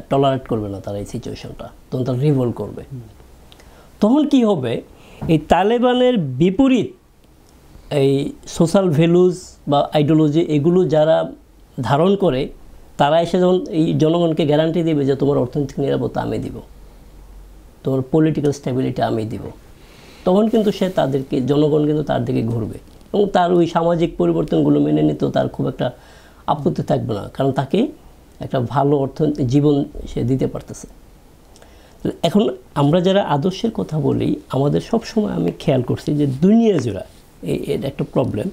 টলারেট করবে না তারা এই সিচুয়েশনটা, তখন তারা রিভোল্ট করবে। তখন কি হবে? এই তালেবানের বিপরীত এই সোশ্যাল ভ্যালুজ বা আইডিওলজি, এগুলো যারা ধারণ করে, তারা এসে যখন এই জনগণকে গ্যারান্টি দেবে যে তোমার অর্থনৈতিক নিরাপত্তা আমি দিব, তোমার পলিটিক্যাল স্টেবিলিটি আমি দিব, তখন কিন্তু সে তাদেরকে, জনগণ কিন্তু তার দিকে ঘুরবে, এবং তার ওই সামাজিক পরিবর্তনগুলো মেনে নিতেও তার খুব একটা আপত্তি থাকবে না, কারণ তাকে একটা ভালো জীবন সে দিতে পারতেছে। এখন আমরা যারা আদর্শের কথা বলি, আমাদের সব সময় আমি খেয়াল করছি যে দুনিয়া জুড়ে এটা একটা প্রবলেম,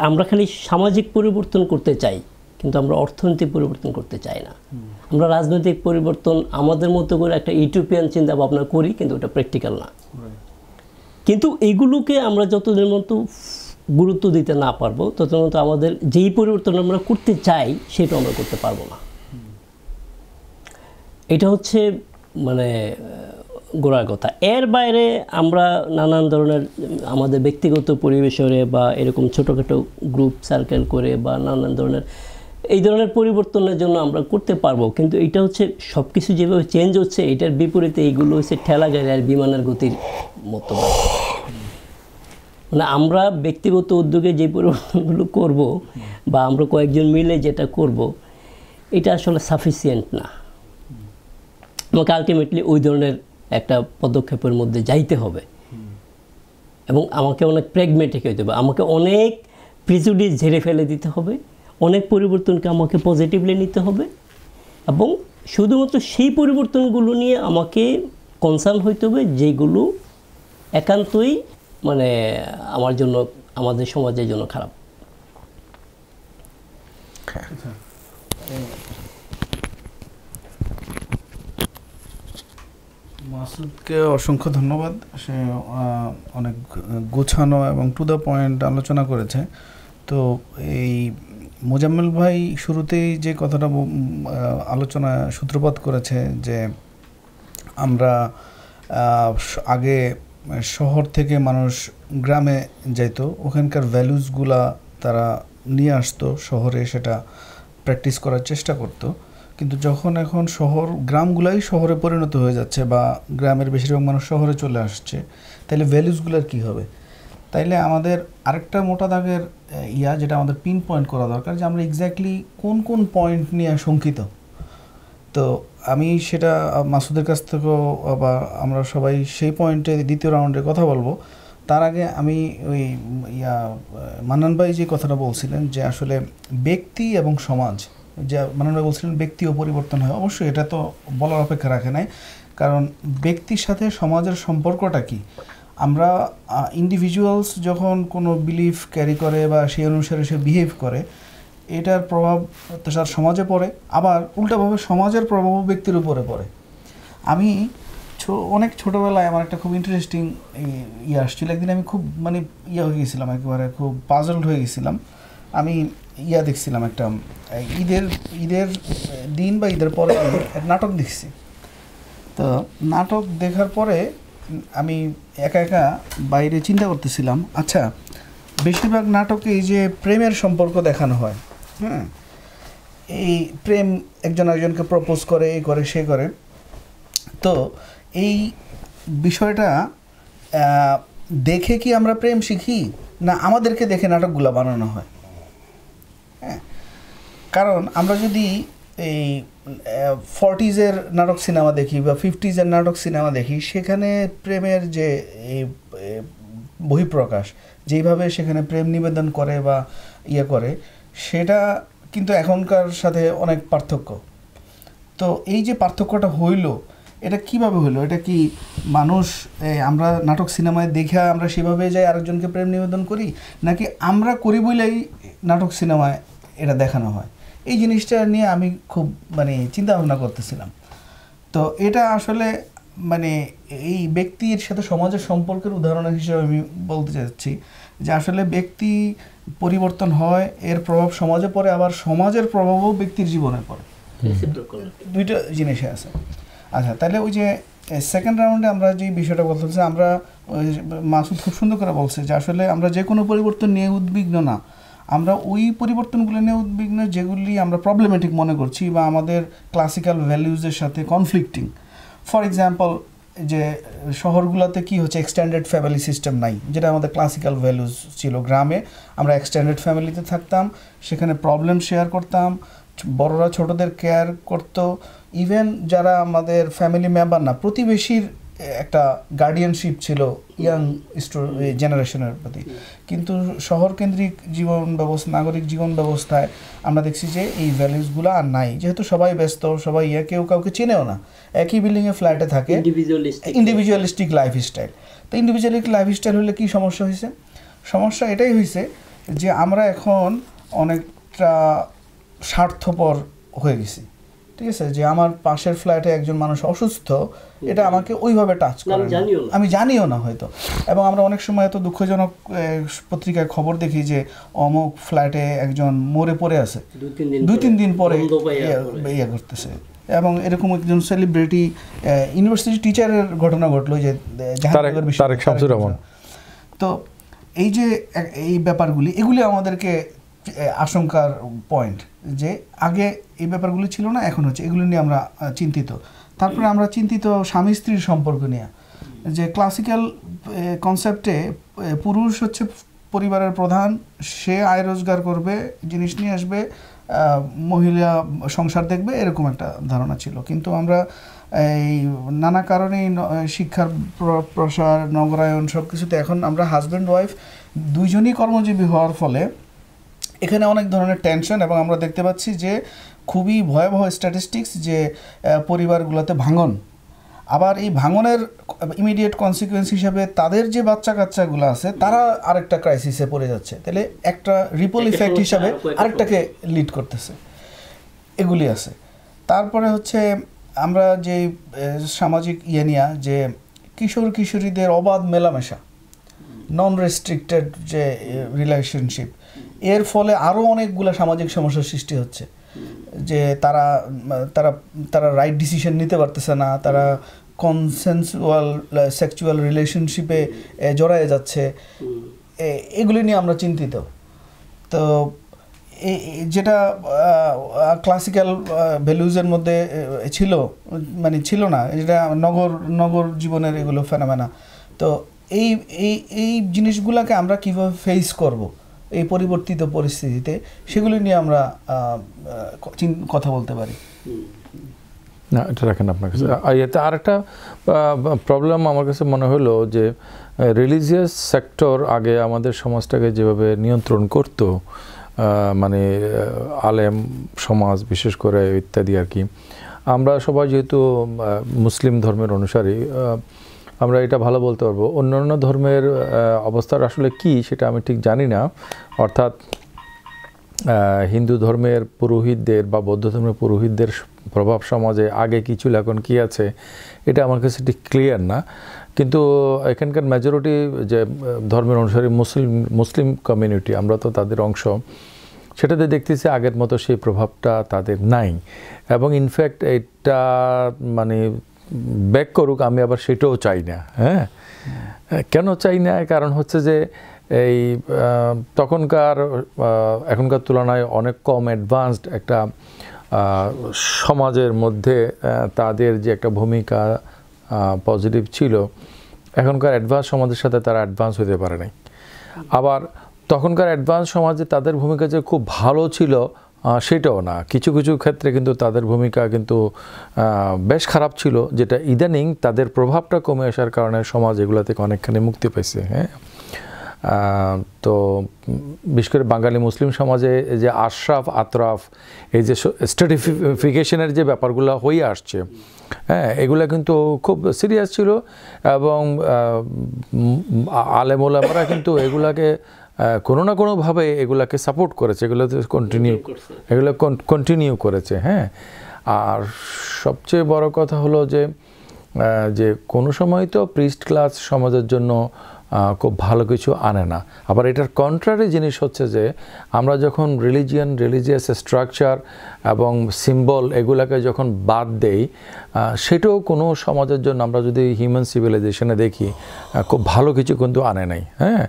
আমরা খালি সামাজিক পরিবর্তন করতে চাই, কিন্তু আমরা অর্থনৈতিক পরিবর্তন করতে চাই না। আমরা রাজনৈতিক পরিবর্তন আমাদের মতো করে একটা ইউটোপিয়ান চিন্তা ভাবনা করি, কিন্তু ওটা প্র্যাকটিক্যাল না। কিন্তু এইগুলোকে আমরা যতদিন মতো গুরুত্ব দিতে না পারবো, ততদিন মতো আমাদের যেই পরিবর্তন আমরা করতে চাই সেটা আমরা করতে পারবো না। এটা হচ্ছে মানে গোড়ার কথা। এর বাইরে আমরা নানান ধরনের আমাদের ব্যক্তিগত পরিবেশে বা এরকম ছোটোখাটো গ্রুপ সার্কেল করে বা নানান ধরনের এই ধরনের পরিবর্তনের জন্য আমরা করতে পারবো, কিন্তু এটা হচ্ছে সব কিছু যেভাবে চেঞ্জ হচ্ছে এটার বিপরীতে এইগুলো হচ্ছে ঠেলা গাড়ি আর বিমানের গতির মতো। মানে আমরা ব্যক্তিগত উদ্যোগে যে পরিবর্তনগুলো করব বা আমরা কয়েকজন মিলে যেটা করব এটা আসলে সাফিসিয়েন্ট না। আমাকে আলটিমেটলি ওই ধরনের একটা পদক্ষেপের মধ্যে যাইতে হবে এবং আমাকে অনেক প্র্যাগম্যাটিক হইতে হবে, আমাকে অনেক প্রিজুডিস ঝেড়ে ফেলে দিতে হবে, অনেক পরিবর্তনকে আমাকে পজিটিভলি নিতে হবে এবং শুধুমাত্র সেই পরিবর্তনগুলো নিয়ে আমাকে কনসার্ন হইতে হবে যেগুলো একান্তই মানে আমার জন্য, আমাদের সমাজের জন্য খারাপ। মাসুদকে অসংখ্য ধন্যবাদ, সে অনেক গোছানো এবং টু দ্য পয়েন্ট আলোচনা করেছে। তো এই মোজাম্মেল ভাই শুরুতেই যে কথাটা আলোচনা সূত্রপাত করেছে যে আমরা আগে শহর থেকে মানুষ গ্রামে যেত, ওখানকার ভ্যালুসগুলা তারা নিয়ে আসতো শহরে, সেটা প্র্যাকটিস করার চেষ্টা করতো। কিন্তু যখন এখন গ্রামগুলাই শহরে পরিণত হয়ে যাচ্ছে বা গ্রামের বেশিরভাগ মানুষ শহরে চলে আসছে, তাইলে ভ্যালুসগুলোর কী হবে? তাইলে আমাদের আরেকটা মোটা দাগের যেটা আমাদের পিন পয়েন্ট করা দরকার যে আমরা এক্স্যাক্টলি কোন কোন পয়েন্ট নিয়ে শঙ্কিত। তো আমি সেটা মাসুদের কাছ থেকেও বা আমরা সবাই সেই পয়েন্টে দ্বিতীয় রাউন্ডে কথা বলবো। তার আগে আমি ওই মান্নান ভাই যে কথাটা বলছিলেন যে আসলে ব্যক্তি এবং সমাজ, যে মান্নান ভাই বলছিলেন ব্যক্তিও পরিবর্তন হয়, অবশ্যই এটা তো বলার অপেক্ষা রাখে নাই, কারণ ব্যক্তির সাথে সমাজের সম্পর্কটা কি। আমরা ইন্ডিভিজুয়ালস যখন কোনো বিলিফ ক্যারি করে বা সেই অনুসারে সে বিহেভ করে, এটার প্রভাব তার সমাজে পড়ে, আবার উল্টাভাবে সমাজের প্রভাবও ব্যক্তির উপরে পড়ে। আমি অনেক ছোটোবেলায় আমার একটা খুব ইন্টারেস্টিং আসছিল, একদিন আমি খুব মানে হয়ে গেছিলাম, একেবারে খুব পাজলড হয়ে গেছিলাম। আমি দেখছিলাম একটা ঈদের দিন বা ঈদের পরে এক নাটক দেখছি। তো নাটক দেখার পরে আমি একা একা বাইরে চিন্তা করতেছিলাম, আচ্ছা বেশিরভাগ নাটকে এই যে প্রেমের সম্পর্ক দেখানো হয়, হ্যাঁ, এই প্রেম একজন একজনকে প্রপোজ করে, এই করে সে করে, তো এই বিষয়টা দেখে কি আমরা প্রেম শিখি না আমাদেরকে দেখে নাটকগুলো বানানো হয়? হ্যাঁ, কারণ আমরা যদি এই 40s নাটক সিনেমা দেখি বা 50s নাটক সিনেমা দেখি, সেখানে প্রেমের যে এই বহিঃপ্রকাশ, যেইভাবে সেখানে প্রেম নিবেদন করে বা করে, সেটা কিন্তু এখনকার সাথে অনেক পার্থক্য। তো এই যে পার্থক্যটা হইল, এটা কিভাবে হইলো? এটা কি মানুষ আমরা নাটক সিনেমায় দেখে আমরা সেভাবে যাই আরেকজনকে প্রেম নিবেদন করি, নাকি আমরা করি বলেই নাটক সিনেমায় এটা দেখানো হয়? এই জিনিসটা নিয়ে আমি খুব মানে চিন্তা ভাবনা করতেছিলাম। তো এটা আসলে মানে এই ব্যক্তির সাথে সমাজের সম্পর্কের উদাহরণ হিসেবে আমি বলতে চাচ্ছি যে আসলে ব্যক্তি পরিবর্তন হয়, এর প্রভাব সমাজে পড়ে, আবার সমাজের প্রভাবও ব্যক্তির জীবনে পড়ে, দুইটা জিনিসে আছে। আচ্ছা, তাহলে ওই যে সেকেন্ড রাউন্ডে আমরা যে বিষয়টা বলতেছি, আমরা মাসুদ খুব সুন্দর করে বলছে যে আসলে আমরা যে কোনো পরিবর্তন নিয়ে উদ্বিগ্ন না, আমরা ওই পরিবর্তনগুলো নিয়ে উদ্বিগ্ন যেগুলি আমরা প্রবলেমেটিক মনে করছি বা আমাদের ক্লাসিক্যাল ভ্যালিউজের সাথে কনফ্লিক্টিং। ফর এক্সাম্পল, যে শহরগুলোতে কি হচ্ছে, এক্সটেন্ডেড ফ্যামিলি সিস্টেম নাই, যেটা আমাদের ক্লাসিক্যাল ভ্যালুজ ছিল। গ্রামে আমরা এক্সটেন্ডেড ফ্যামিলিতে থাকতাম, সেখানে প্রবলেম শেয়ার করতাম, বড়রা ছোটদের কেয়ার করতো, ইভেন যারা আমাদের ফ্যামিলি মেম্বার না, প্রতিবেশীর একটা গার্ডিয়ানশিপ ছিল ইয়াং জেনারেশনের প্রতি। কিন্তু শহরকেন্দ্রিক জীবন ব্যবস্থা, নাগরিক জীবন ব্যবস্থায় আমরা দেখছি যে এই ভ্যালুসগুলো আর নাই, যেহেতু সবাই ব্যস্ত, সবাই কেউ কাউকে চেনেও না, একই বিল্ডিংয়ে ফ্ল্যাটে থাকে, ইন্ডিভিজুয়ালিস্টিক লাইফস্টাইল। তো ইন্ডিভিজুয়ালিস্টিক লাইফস্টাইল হলে কী সমস্যা হয়েছে? সমস্যা এটাই হয়েছে যে আমরা এখন অনেকটা স্বার্থপর হয়ে গেছি। ঠিক আছে, যে আমার পাশের ফ্ল্যাটে একজন মানুষ অসুস্থ, এটা আমাকে ওইভাবে টাচ করে, আমি জানিও না হয়তো। এবং আমরা অনেক সময় এত দুঃখজনক পত্রিকায় খবর দেখি যে অমুক ফ্ল্যাটে একজন মরে পড়ে আছে, 2-3 দিন পরে ইয়ে করতেছে। এবং এরকম একজন সেলিব্রিটি ইউনিভার্সিটি টিচারের ঘটনা ঘটলো, যে তারেক শামসুর রহমান। তো এই যে এই ব্যাপারগুলি, এগুলি আমাদেরকে আশঙ্কার পয়েন্ট, যে আগে এই ব্যাপারগুলো ছিল না, এখন হচ্ছে, এগুলো নিয়ে আমরা চিন্তিত। তারপরে আমরা চিন্তিত স্বামী স্ত্রীর সম্পর্ক নিয়ে, যে ক্লাসিক্যাল কনসেপ্টে পুরুষ হচ্ছে পরিবারের প্রধান, সে আয় রোজগার করবে, জিনিস নিয়ে আসবে, মহিলা সংসার দেখবে, এরকম একটা ধারণা ছিল। কিন্তু আমরা এই নানা কারণেই শিক্ষার প্রসার, নগরায়ন, সব কিছুতে এখন আমরা হাজব্যান্ড ওয়াইফ দুইজনই কর্মজীবী হওয়ার ফলে এখানে অনেক ধরনের টেনশন, এবং আমরা দেখতে পাচ্ছি যে খুবই ভয়াবহ স্ট্যাটিস্টিক্স, যে পরিবারগুলোতে ভাঙন। আবার এই ভাঙনের ইমিডিয়েট কনসিকুয়েন্স হিসাবে তাদের যে বাচ্চা কাচ্চাগুলো আছে তারা আরেকটা ক্রাইসিসে পড়ে যাচ্ছে, তাহলে একটা রিপল ইফেক্ট হিসাবে আরেকটাকে লিড করতেছে, এগুলি আছে। তারপরে হচ্ছে আমরা যে সামাজিক নিয়া, যে কিশোর কিশোরীদের অবাধ মেলামেশা, নন রেস্ট্রিক্টেড যে রিলেশনশিপ, এর ফলে আরও অনেকগুলো সামাজিক সমস্যার সৃষ্টি হচ্ছে, যে তারা তারা তারা রাইট ডিসিশন নিতে পারতেছে না, তারা কনসেনসুয়াল সেক্সুয়াল রিলেশনশিপে জড়ায় যাচ্ছে, এগুলি নিয়ে আমরা চিন্তিত। তো যেটা ক্লাসিক্যাল ভ্যালুজের মধ্যে ছিল, মানে ছিল না, যেটা নগর জীবনের এগুলো ফেনোমেনা। তো এই এই এই জিনিসগুলোকে আমরা কীভাবে ফেস করব এই পরিবর্তিত পরিস্থিতিতে, সেগুলি নিয়ে আমরা কথা বলতে পারি। না, এটা রাখেন আপনার কাছে। এতে আরেকটা প্রবলেম আমার কাছে মনে হলো, যে রিলিজিয়াস সেক্টর আগে আমাদের সমাজটাকে যেভাবে নিয়ন্ত্রণ করত, মানে আলেম সমাজ বিশেষ করে ইত্যাদি আর কি, আমরা সবাই যেহেতু মুসলিম ধর্মের অনুসারী, আমরা এটা ভালো বলতে পারবো। অন্যান্য ধর্মের অবস্থার আসলে কি সেটা আমি ঠিক জানি না। অর্থাৎ হিন্দু ধর্মের পুরোহিতদের বা বৌদ্ধ ধর্মের পুরোহিতদের প্রভাব সমাজে আগে কি ছিল, এখন কি আছে, এটা আমার কাছে ঠিক ক্লিয়ার না। কিন্তু এখানকার মেজরিটি যে ধর্মের অনুসারী মুসলিম কমিউনিটি, আমরা তো তাদের অংশ, সেটাতে দেখতেছি আগের মতো সেই প্রভাবটা তাদের নাই। এবং ইনফ্যাক্ট এটা মানে ব্যাক করুক, আমি আবার সেটাও চাই না। হ্যাঁ, কেন চাই না? কারণ হচ্ছে যে এই এখনকার তুলনায় অনেক কম অ্যাডভান্সড একটা সমাজের মধ্যে তাদের যে একটা ভূমিকা পজিটিভ ছিল, এখনকার অ্যাডভান্স সমাজের সাথে তারা অ্যাডভান্স হতে পারে নাই। আবার তখনকার অ্যাডভান্স সমাজে তাদের ভূমিকা যে খুব ভালো ছিল সেটাও না, কিছু কিছু ক্ষেত্রে কিন্তু তাদের ভূমিকা কিন্তু বেশ খারাপ ছিল, যেটা ইদানিং তাদের প্রভাবটা কমে আসার কারণে সমাজ এগুলো থেকে অনেকখানি মুক্তি পাইছে। হ্যাঁ, তো বিশেষ করে বাঙালি মুসলিম সমাজে এই যে আশরাফ আতরাফ, এই যে স্ট্র্যাটিফিকেশনের যে ব্যাপারগুলো হয়ে আসছে, হ্যাঁ, এগুলো কিন্তু খুব সিরিয়াস ছিল। এবং আলেম ওলামারা কিন্তু এগুলাকে কোনো না কোনোভাবে এগুলাকে সাপোর্ট করেছে, এগুলো কন্টিনিউ করেছে। হ্যাঁ, আর সবচেয়ে বড় কথা হলো যে কোনো সময় তো প্রিস্ট ক্লাস সমাজের জন্য খুব ভালো কিছু আনে না। আবার এটার কন্ট্রারি জিনিস হচ্ছে যে আমরা যখন রিলিজিয়াস স্ট্রাকচার এবং সিম্বল এগুলাকে যখন বাদ দেই, সেটাও কোনো সমাজের জন্য, আমরা যদি হিউম্যান সিভিলাইজেশনে দেখি, খুব ভালো কিছু কিন্তু আনে নাই। হ্যাঁ,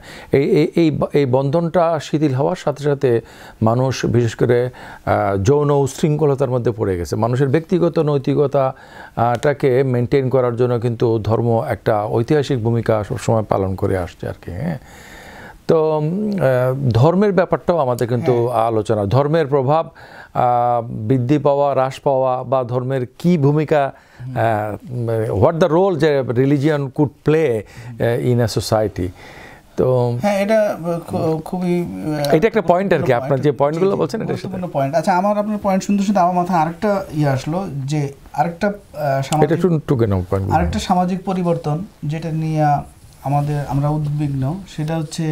এই বন্ধনটা শিথিল হওয়ার সাথে সাথে মানুষ বিশেষ করে যৌন উশৃঙ্খলতার মধ্যে পড়ে গেছে। মানুষের ব্যক্তিগত নৈতিকতাটাকে মেনটেন করার জন্য কিন্তু ধর্ম একটা ঐতিহাসিক ভূমিকা সবসময় পালন করে আসছে আর কি। হ্যাঁ, তো ধর্মের ব্যাপারটাও আমাদের কিন্তু আলোচনা, ধর্মের প্রভাব বৃদ্ধি পাওয়া, হ্রাস পাওয়া, বা ধর্মের কি ভূমিকা, হোয়াট দ্য রোল যে religion could play in a society. তো হ্যাঁ, এটা খুবই, এটা একটা পয়েন্ট আর কি, আপনার যে পয়েন্টগুলো বলছেন এটা গুরুত্বপূর্ণ পয়েন্ট। আচ্ছা, আপনার পয়েন্ট শুনতে শুনতে আমার মাথায় আরেকটা আসলো, যে আরেকটা সামাজিক পরিবর্তন যেটা নিয়ে আমরা উদ্বিগ্ন, সেটা হচ্ছে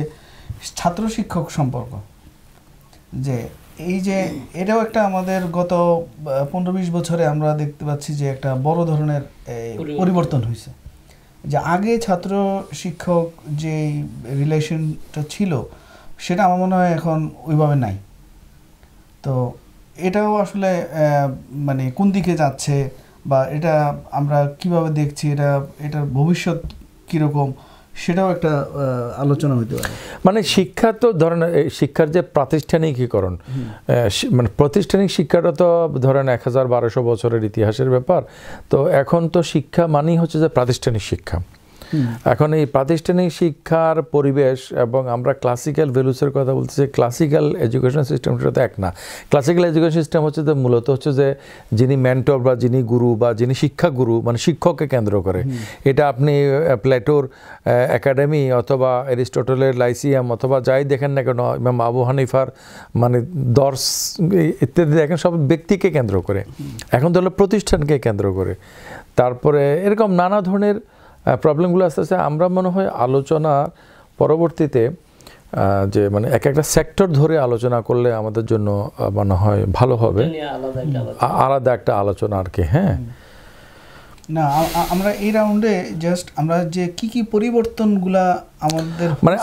ছাত্র শিক্ষক সম্পর্ক। যে এই যে এটাও একটা আমাদের গত 15-20 বছরে আমরা দেখতে পাচ্ছি যে একটা বড় ধরনের পরিবর্তন হয়েছে। যে আগে ছাত্র শিক্ষক যে রিলেশনটা ছিল, সেটা আমার মনে হয় এখন ওইভাবে নাই। তো এটাও আসলে মানে কোন দিকে যাচ্ছে, বা এটা আমরা কিভাবে দেখছি, এটার ভবিষ্যৎ কীরকম, সেটাও একটা আলোচনা হতে পারে। মানে শিক্ষা তো ধরেন শিক্ষার যে প্রাতিষ্ঠানিকীকরণ, মানে প্রাতিষ্ঠানিক শিক্ষাটা তো ধরেন 1200 বছরের ইতিহাসের ব্যাপার। তো এখন তো শিক্ষা মানেই হচ্ছে যে প্রাতিষ্ঠানিক শিক্ষা। এখন এই প্রাতিষ্ঠানিক শিক্ষার পরিবেশ এবং আমরা ক্লাসিক্যাল ভ্যালুসের কথা বলতেছি, ক্লাসিক্যাল এডুকেশন সিস্টেমটা তো এক না। ক্লাসিক্যাল এডুকেশন সিস্টেম হচ্ছে যে মূলত হচ্ছে যে যিনি মেন্টর বা যিনি গুরু বা যিনি শিক্ষাগুরু, মানে শিক্ষককে কেন্দ্র করে। এটা আপনি প্লেটোর একাডেমি অথবা এরিস্টটলের লাইসিয়াম অথবা যাই দেখেন না কেন, ইমাম আবু হানিফার মানে দর্শ ইত্যাদি দেখেন, সব ব্যক্তিকে কেন্দ্র করে। এখন তো হলো প্রতিষ্ঠানকে কেন্দ্র করে। তারপরে এরকম নানা ধরনের প্রবলেমগুলো আস্তে আস্তে আমরা মনে হয় আলোচনা পরবর্তীতে যে মানে একটা সেক্টর ধরে আলোচনা করলে আমাদের জন্য মনে হয় ভালো হবে, আলাদা একটা আলোচনা আর কি। হ্যাঁ, না আমরা এই রাউন্ডে জাস্ট আমরা যে কি কি পরিবর্তনগুলা আমাদের মানে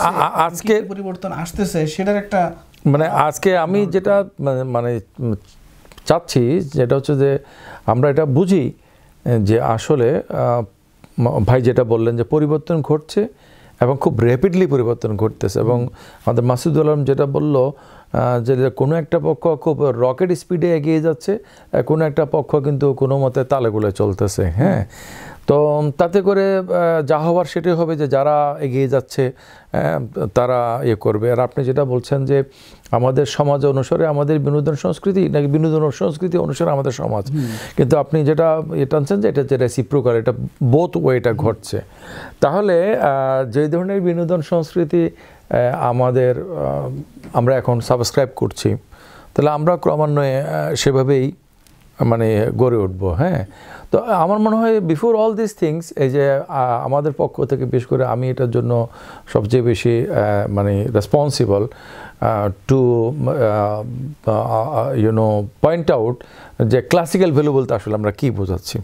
আজকে পরিবর্তন আসতেছে সেটার একটা মানে আজকে আমি যেটা মানে চাচ্ছি যেটা হচ্ছে যে আমরা এটা বুঝি যে আসলে ভাই যেটা বললেন যে পরিবর্তন ঘটছে এবং খুব র্যাপিডলি পরিবর্তন ঘটতেছে। এবং আমাদের মাসুদুল আলম যেটা বলল যে কোনো একটা পক্ষ খুব রকেট স্পিডে এগিয়ে যাচ্ছে, কোনো একটা পক্ষ কিন্তু কোনো মতে তালেগুলো চলতেছে। হ্যাঁ, তো তাতে করে যা হওয়ার সেটাই হবে যে যারা এগিয়ে যাচ্ছে তারা ইয়ে করবে। আর আপনি যেটা বলছেন যে আমাদের সমাজ অনুসারে আমাদের বিনোদন সংস্কৃতি নাকি বিনোদন সংস্কৃতি অনুসারে আমাদের সমাজ, কিন্তু আপনি যেটা টানছেন যে এটা যে রেসিপ্রোকাল, এটা বোথ ওয়েটা ঘটছে। তাহলে যে ধরনের বিনোদন সংস্কৃতি আমাদের আমরা এখন সাবস্ক্রাইব করছি, তাহলে আমরা ক্রমান্বয়ে সেভাবেই মানে গড়ে উঠবো। হ্যাঁ, তো আমার মনে হয় বিফোর অল দিস থিংস, এই যে আমাদের পক্ষ থেকে বিশেষ করে আমি এটার জন্য সবচেয়ে বেশি মানে responsible to you know point out যে ক্লাসিক্যাল ভ্যালু বলতে আসলে আমরা কী বোঝাচ্ছি।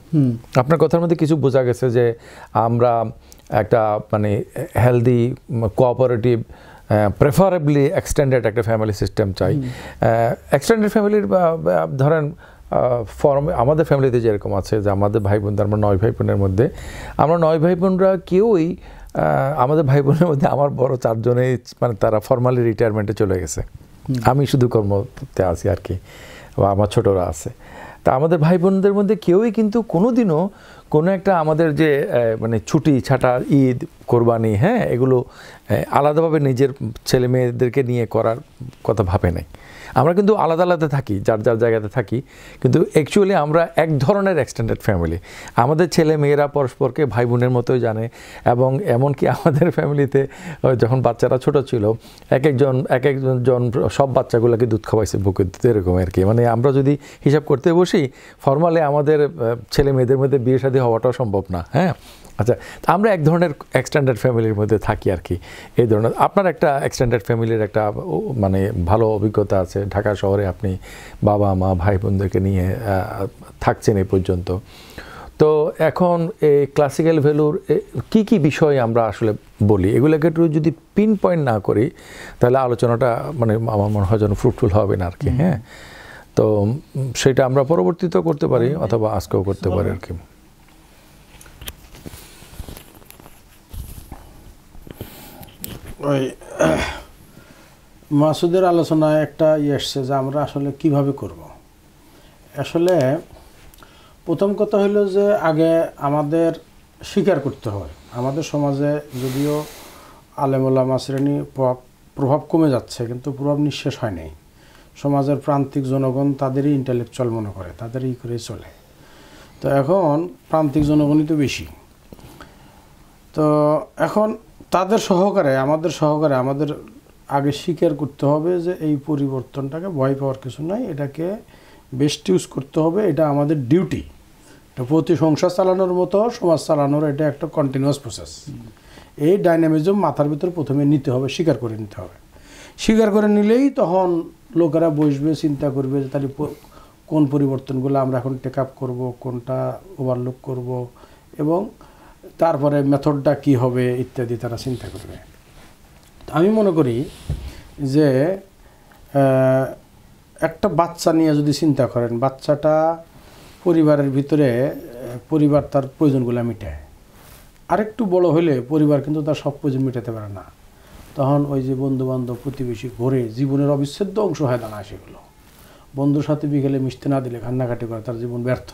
আপনার কথার মধ্যে কিছু বোঝা গেছে যে আমরা একটা মানে হেলদি কোঅপারেটিভ প্রেফারেবলি এক্সটেন্ডেড একটা ফ্যামিলি সিস্টেম চাই। এক্সটেন্ডেড ফ্যামিলির ধরেন ফর্মে আমাদের ফ্যামিলিতে যেরকম আছে যে আমাদের ভাই বোনদের, আমরা 9 ভাই বোনের মধ্যে আমরা 9 ভাই বোনরা কেউই আমাদের ভাই বোনের মধ্যে আমার বড় 4 জনেই মানে তারা ফর্মালি রিটায়ারমেন্টে চলে গেছে, আমি শুধু কর্মতে আছি আর কি, বা আমার ছোটরা আছে। তা আমাদের ভাই বোনদের মধ্যে কেউই কিন্তু কোনোদিনও কোনো একটা আমাদের যে মানে ছুটি ছাটা, ঈদ, কোরবানি, হ্যাঁ, এগুলো আলাদাভাবে নিজের ছেলে মেয়েদেরকে নিয়ে করার কথা ভাবে নাই। আমরা কিন্তু আলাদা আলাদা থাকি, যার যার জায়গাতে থাকি, কিন্তু অ্যাকচুয়ালি আমরা এক ধরনের এক্সটেন্ডেড ফ্যামিলি। আমাদের ছেলে মেয়েরা পরস্পরকে ভাই বোনের মতোই জানে। এবং এমনকি আমাদের ফ্যামিলিতে যখন বাচ্চারা ছোট ছিল এক একজন সব বাচ্চাগুলোকে দুধ খাওয়াইছে বুকে, এরকম আর কি। মানে আমরা যদি হিসাব করতে বসি ফর্মালি আমাদের ছেলে মেয়েদের মধ্যে বিয়ে শাদী হওয়াটাও সম্ভব না। হ্যাঁ, আচ্ছা, আমরা এক ধরনের এক্সটেন্ডেড ফ্যামিলির মধ্যে থাকি আর কি। এই ধরনের আপনার একটা এক্সটেন্ডেড ফ্যামিলির একটা মানে ভালো অভিজ্ঞতা আছে, ঢাকা শহরে আপনি বাবা মা ভাই বোনদেরকে নিয়ে থাকছেন এই পর্যন্ত। তো এখন এই ক্লাসিক্যাল ভ্যালুর কি কি বিষয় আমরা আসলে বলি, এগুলোকে একটু যদি পিন পয়েন্ট না করি তাহলে আলোচনাটা মানে আমার মনে হয় যেন ফ্রুটফুল হবে না আর কি। হ্যাঁ, তো সেটা আমরা পরবর্তীতেও করতে পারি অথবা আজকেও করতে পারি আর কি। ওই মাসুদের আলোচনায় একটা এসছে যে আমরা আসলে কিভাবে করব। আসলে প্রথম কথা হলো যে আগে আমাদের স্বীকার করতে হয় আমাদের সমাজে যদিও আলেম ওলামা শ্রেণী প্রভাব কমে যাচ্ছে, কিন্তু প্রভাব নিঃশেষ হয় নাই। সমাজের প্রান্তিক জনগণ তাদেরই ইন্টেলেকচুয়াল মনে করে, তাদেরই করেই চলে। তো এখন প্রান্তিক জনগণই তো বেশি। তো এখন তাদের সহকারে আমাদের আগে স্বীকার করতে হবে যে এই পরিবর্তনটাকে ভয় পাওয়ার কিছু নাই, এটাকে বেস্ট ইউজ করতে হবে। এটা আমাদের ডিউটি। এটা প্রতি সংসার চালানোর মতো সমাজ চালানোর এটা একটা কন্টিনিউয়াস প্রসেস। এই ডাইনামিজম মাথার ভিতর প্রথমে নিতে হবে, স্বীকার করে নিতে হবে। স্বীকার করে নিলেই তখন লোকেরা বসবে, চিন্তা করবে যে তাহলে কোন পরিবর্তনগুলো আমরা এখন টেক আপ করবো, কোনটা ওভারলুক করব, এবং তারপরে মেথডটা কি হবে ইত্যাদি তারা চিন্তা করবে। আমি মনে করি যে একটা বাচ্চা নিয়ে যদি চিন্তা করেন, বাচ্চাটা পরিবারের ভিতরে পরিবার তার প্রয়োজনগুলো মিটায়, আরেকটু বড় হলে পরিবার কিন্তু তার সব কিছু মেটাতে পারে না, তখন ওই যে বন্ধুবান্ধব প্রতিবেশী ঘরে জীবনের অবিচ্ছেদ্য অংশ হয়ে দাঁড়ায়। সেগুলো বন্ধুর সাথে বিকেলে মিশতে না দিলে কান্নাকাটি করে, তার জীবন ব্যর্থ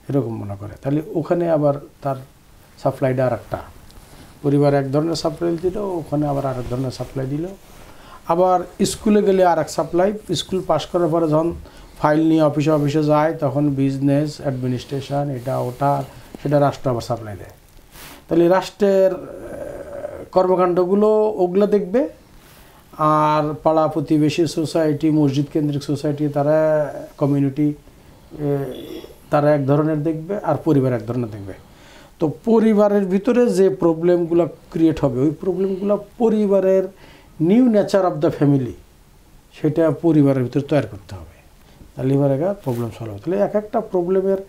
এরকম মনে করে। তাহলে ওখানে আবার তার সাপ্লাইটা আর একটা, পরিবার এক ধরনের সাপ্লাই দিল, ওখানে আবার আরেক ধরনের সাপ্লাই দিল। আবার স্কুলে গেলে আর এক সাপ্লাই, স্কুল পাশ করার পরে যখন ফাইল নিয়ে অফিসে যায় তখন বিজনেস অ্যাডমিনিস্ট্রেশন এটা ওটা সেটা রাষ্ট্র আবার সাপ্লাই দেয়। তাহলে রাষ্ট্রের কর্মকাণ্ডগুলো ওগুলো দেখবে, আর পাড়া প্রতিবেশী সোসাইটি, মসজিদ কেন্দ্রিক সোসাইটি, তারা কমিউনিটি তারা এক ধরনের দেখবে, আর পরিবার এক ধরনের দেখবে। তো পরিবারের ভিতরে যে প্রবলেমগুলো ক্রিয়েট হবে, ওই প্রবলেমগুলো পরিবারের new nature of the family, সেটা পরিবারের ভিতরে তৈরি করতে হবে, তাহলে এবার একটা প্রবলেম সলভ হবে। তাহলে এক একটা প্রবলেমের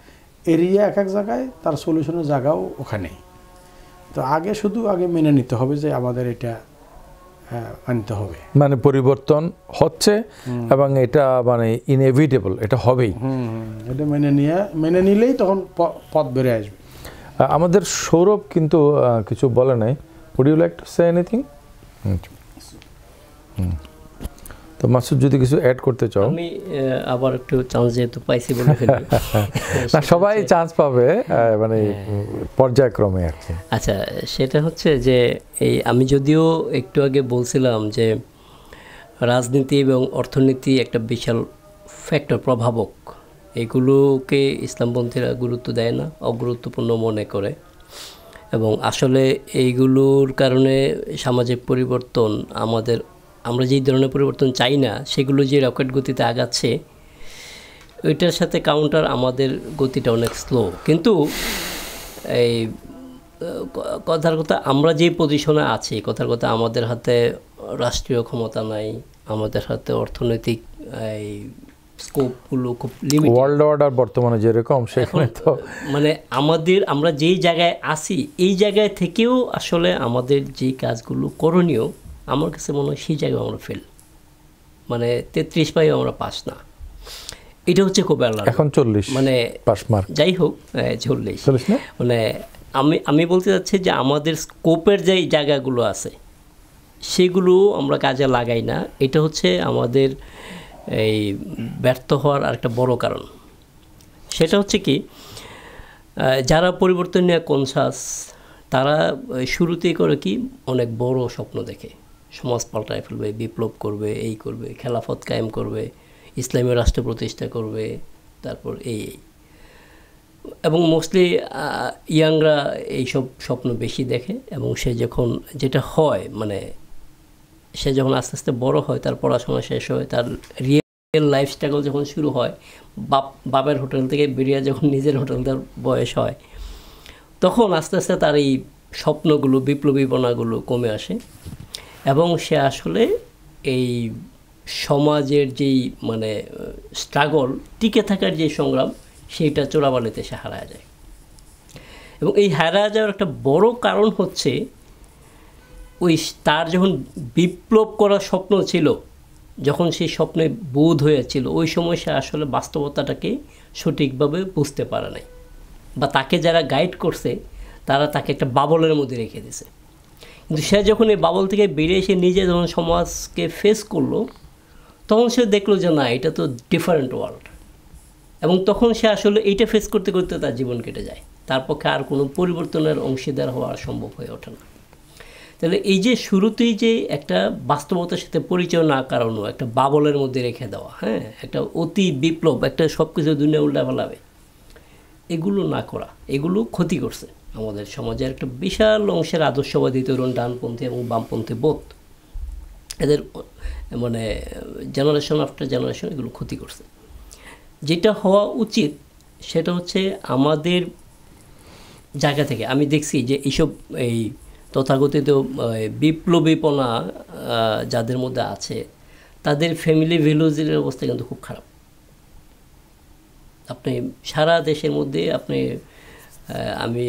এরিয়া এক এক জায়গায়, তার সলিউশনের জায়গাও ওখানেই। তো আগে মেনে নিতে হবে যে আমাদের এটা আনতে হবে, মানে পরিবর্তন হচ্ছে এবং এটা মানে ইনএভিটেবল, এটা হবেই। এটা মেনে নিলেই তখন পথ বেড়ে আসবে। আমাদের সৌরভ কিন্তু কিছু বলে নাই। would you like to say anything? তো মাসুদ যদি কিছু অ্যাড করতে চাও। আমি আবার একটু চান্স যেহেতু পাইছি বলে ফেলি। না, সবাই চান্স পাবে, মানে পর্যায়ক্রমে আর কি। আচ্ছা, সেটা হচ্ছে যে এই আমি যদিও একটু আগে বলছিলাম যে রাজনীতি এবং অর্থনীতি একটা বিশাল ফ্যাক্টর, প্রভাবক, এগুলোকে ইসলামপন্থীরা গুরুত্ব দেয় না, অগুরুত্বপূর্ণ মনে করে। এবং আসলে এইগুলোর কারণে সামাজিক পরিবর্তন, আমরা যেই ধরনের পরিবর্তন চাই না সেগুলো যে রকেট গতিতে আগাচ্ছে, ওইটার সাথে কাউন্টার আমাদের গতিটা অনেক স্লো। কিন্তু এই কথার কথা, আমরা যে পজিশনে আছি, কথার কথা আমাদের হাতে রাষ্ট্রীয় ক্ষমতা নাই, আমাদের হাতে অর্থনৈতিক এই স্কোপগুলো খুব লিমিটেড। ওয়ার্ল্ড অর্ডার বর্তমানে যেরকম, সেখানে তো মানে আমরা যেই জায়গায় আছি, এই জায়গায় থেকেও আসলে আমাদের যে কাজগুলো করণীয়, আমার কাছে মনে হয় সেই জায়গায় আমরা ফেল, মানে 33 পাইও আমরা পাস না। এটা হচ্ছে খুব আলাদা। এখন 40 মানে পাস মার্ক, যাই হোক 40 না, মানে আমি বলতে চাচ্ছি যে আমাদের স্কোপের যে জায়গাগুলো আছে সেগুলো আমরা কাজে লাগাই না। এটা হচ্ছে আমাদের এই ব্যর্থ হওয়ার আরেকটা বড় কারণ। সেটা হচ্ছে কি, যারা পরিবর্তন নিয়ে কনসাস, তারা শুরুতেই করে কি, অনেক বড় স্বপ্ন দেখে, সমাজ পাল্টায় ফেলবে, বিপ্লব করবে, এই করবে, খেলাফত কায়েম করবে, ইসলামী রাষ্ট্র প্রতিষ্ঠা করবে, তারপর এই এবং মোস্টলি ইয়াংরা এইসব স্বপ্ন বেশি দেখে। এবং সে যখন যেটা হয়, মানে সে যখন আস্তে আস্তে বড় হয়, তার পড়াশোনা শেষ হয়, তার রিয়েল লাইফ স্ট্রাগল যখন শুরু হয়, বাপের হোটেল থেকে বেরিয়ে যখন নিজের হোটেলটার বয়স হয়, তখন আস্তে আস্তে তার এই স্বপ্নগুলো, বিপ্লবীপনাগুলো কমে আসে এবং সে আসলে এই সমাজের যেই মানে স্ট্রাগল, টিকে থাকার যে সংগ্রাম, সেইটা চোরাবালিতে সে হারায় যায়। এবং এই হারায় যাওয়ার একটা বড় কারণ হচ্ছে ওই তার যখন বিপ্লব করার স্বপ্ন ছিল, যখন সেই স্বপ্নে বোধ হয়েছিল, ওই সময় সে আসলে বাস্তবতাটাকে সঠিকভাবে বুঝতে পারে নাই, বা তাকে যারা গাইড করছে তারা তাকে একটা বাবলের মধ্যে রেখে দিয়েছে। কিন্তু সে যখন এই বাবল থেকে বেরিয়ে এসে নিজে যখন সমাজকে ফেস করলো, তখন সে দেখলো যে না, এটা তো ডিফারেন্ট ওয়ার্ল্ড। এবং তখন সে আসলে এইটা ফেস করতে করতে তার জীবন কেটে যায়, তার পক্ষে আর কোনো পরিবর্তনের অংশীদার হওয়া সম্ভব হয়ে ওঠে না। তাহলে এই যে শুরুতেই যে একটা বাস্তবতার সাথে পরিচয় না কারণও একটা বাবলের মধ্যে রেখে দেওয়া, হ্যাঁ, একটা অতি বিপ্লব, একটা সব কিছু দুনিয়া উল্টা ফেলাবে, এগুলো না করা, এগুলো ক্ষতি করছে আমাদের সমাজের একটা বিশাল অংশের আদর্শবাদী তরুণ, ডানপন্থী এবং বামপন্থী বোধ, এদের মানে জেনারেশন আফটার জেনারেশন এগুলো ক্ষতি করছে। যেটা হওয়া উচিত সেটা হচ্ছে আমাদের জায়গা থেকে আমি দেখছি যে এইসব এই তথাকথিত বিপ্লবীপনা যাদের মধ্যে আছে, তাদের ফ্যামিলি ভ্যালুজের অবস্থা কিন্তু খুব খারাপ। আপনি সারা দেশের মধ্যে আমি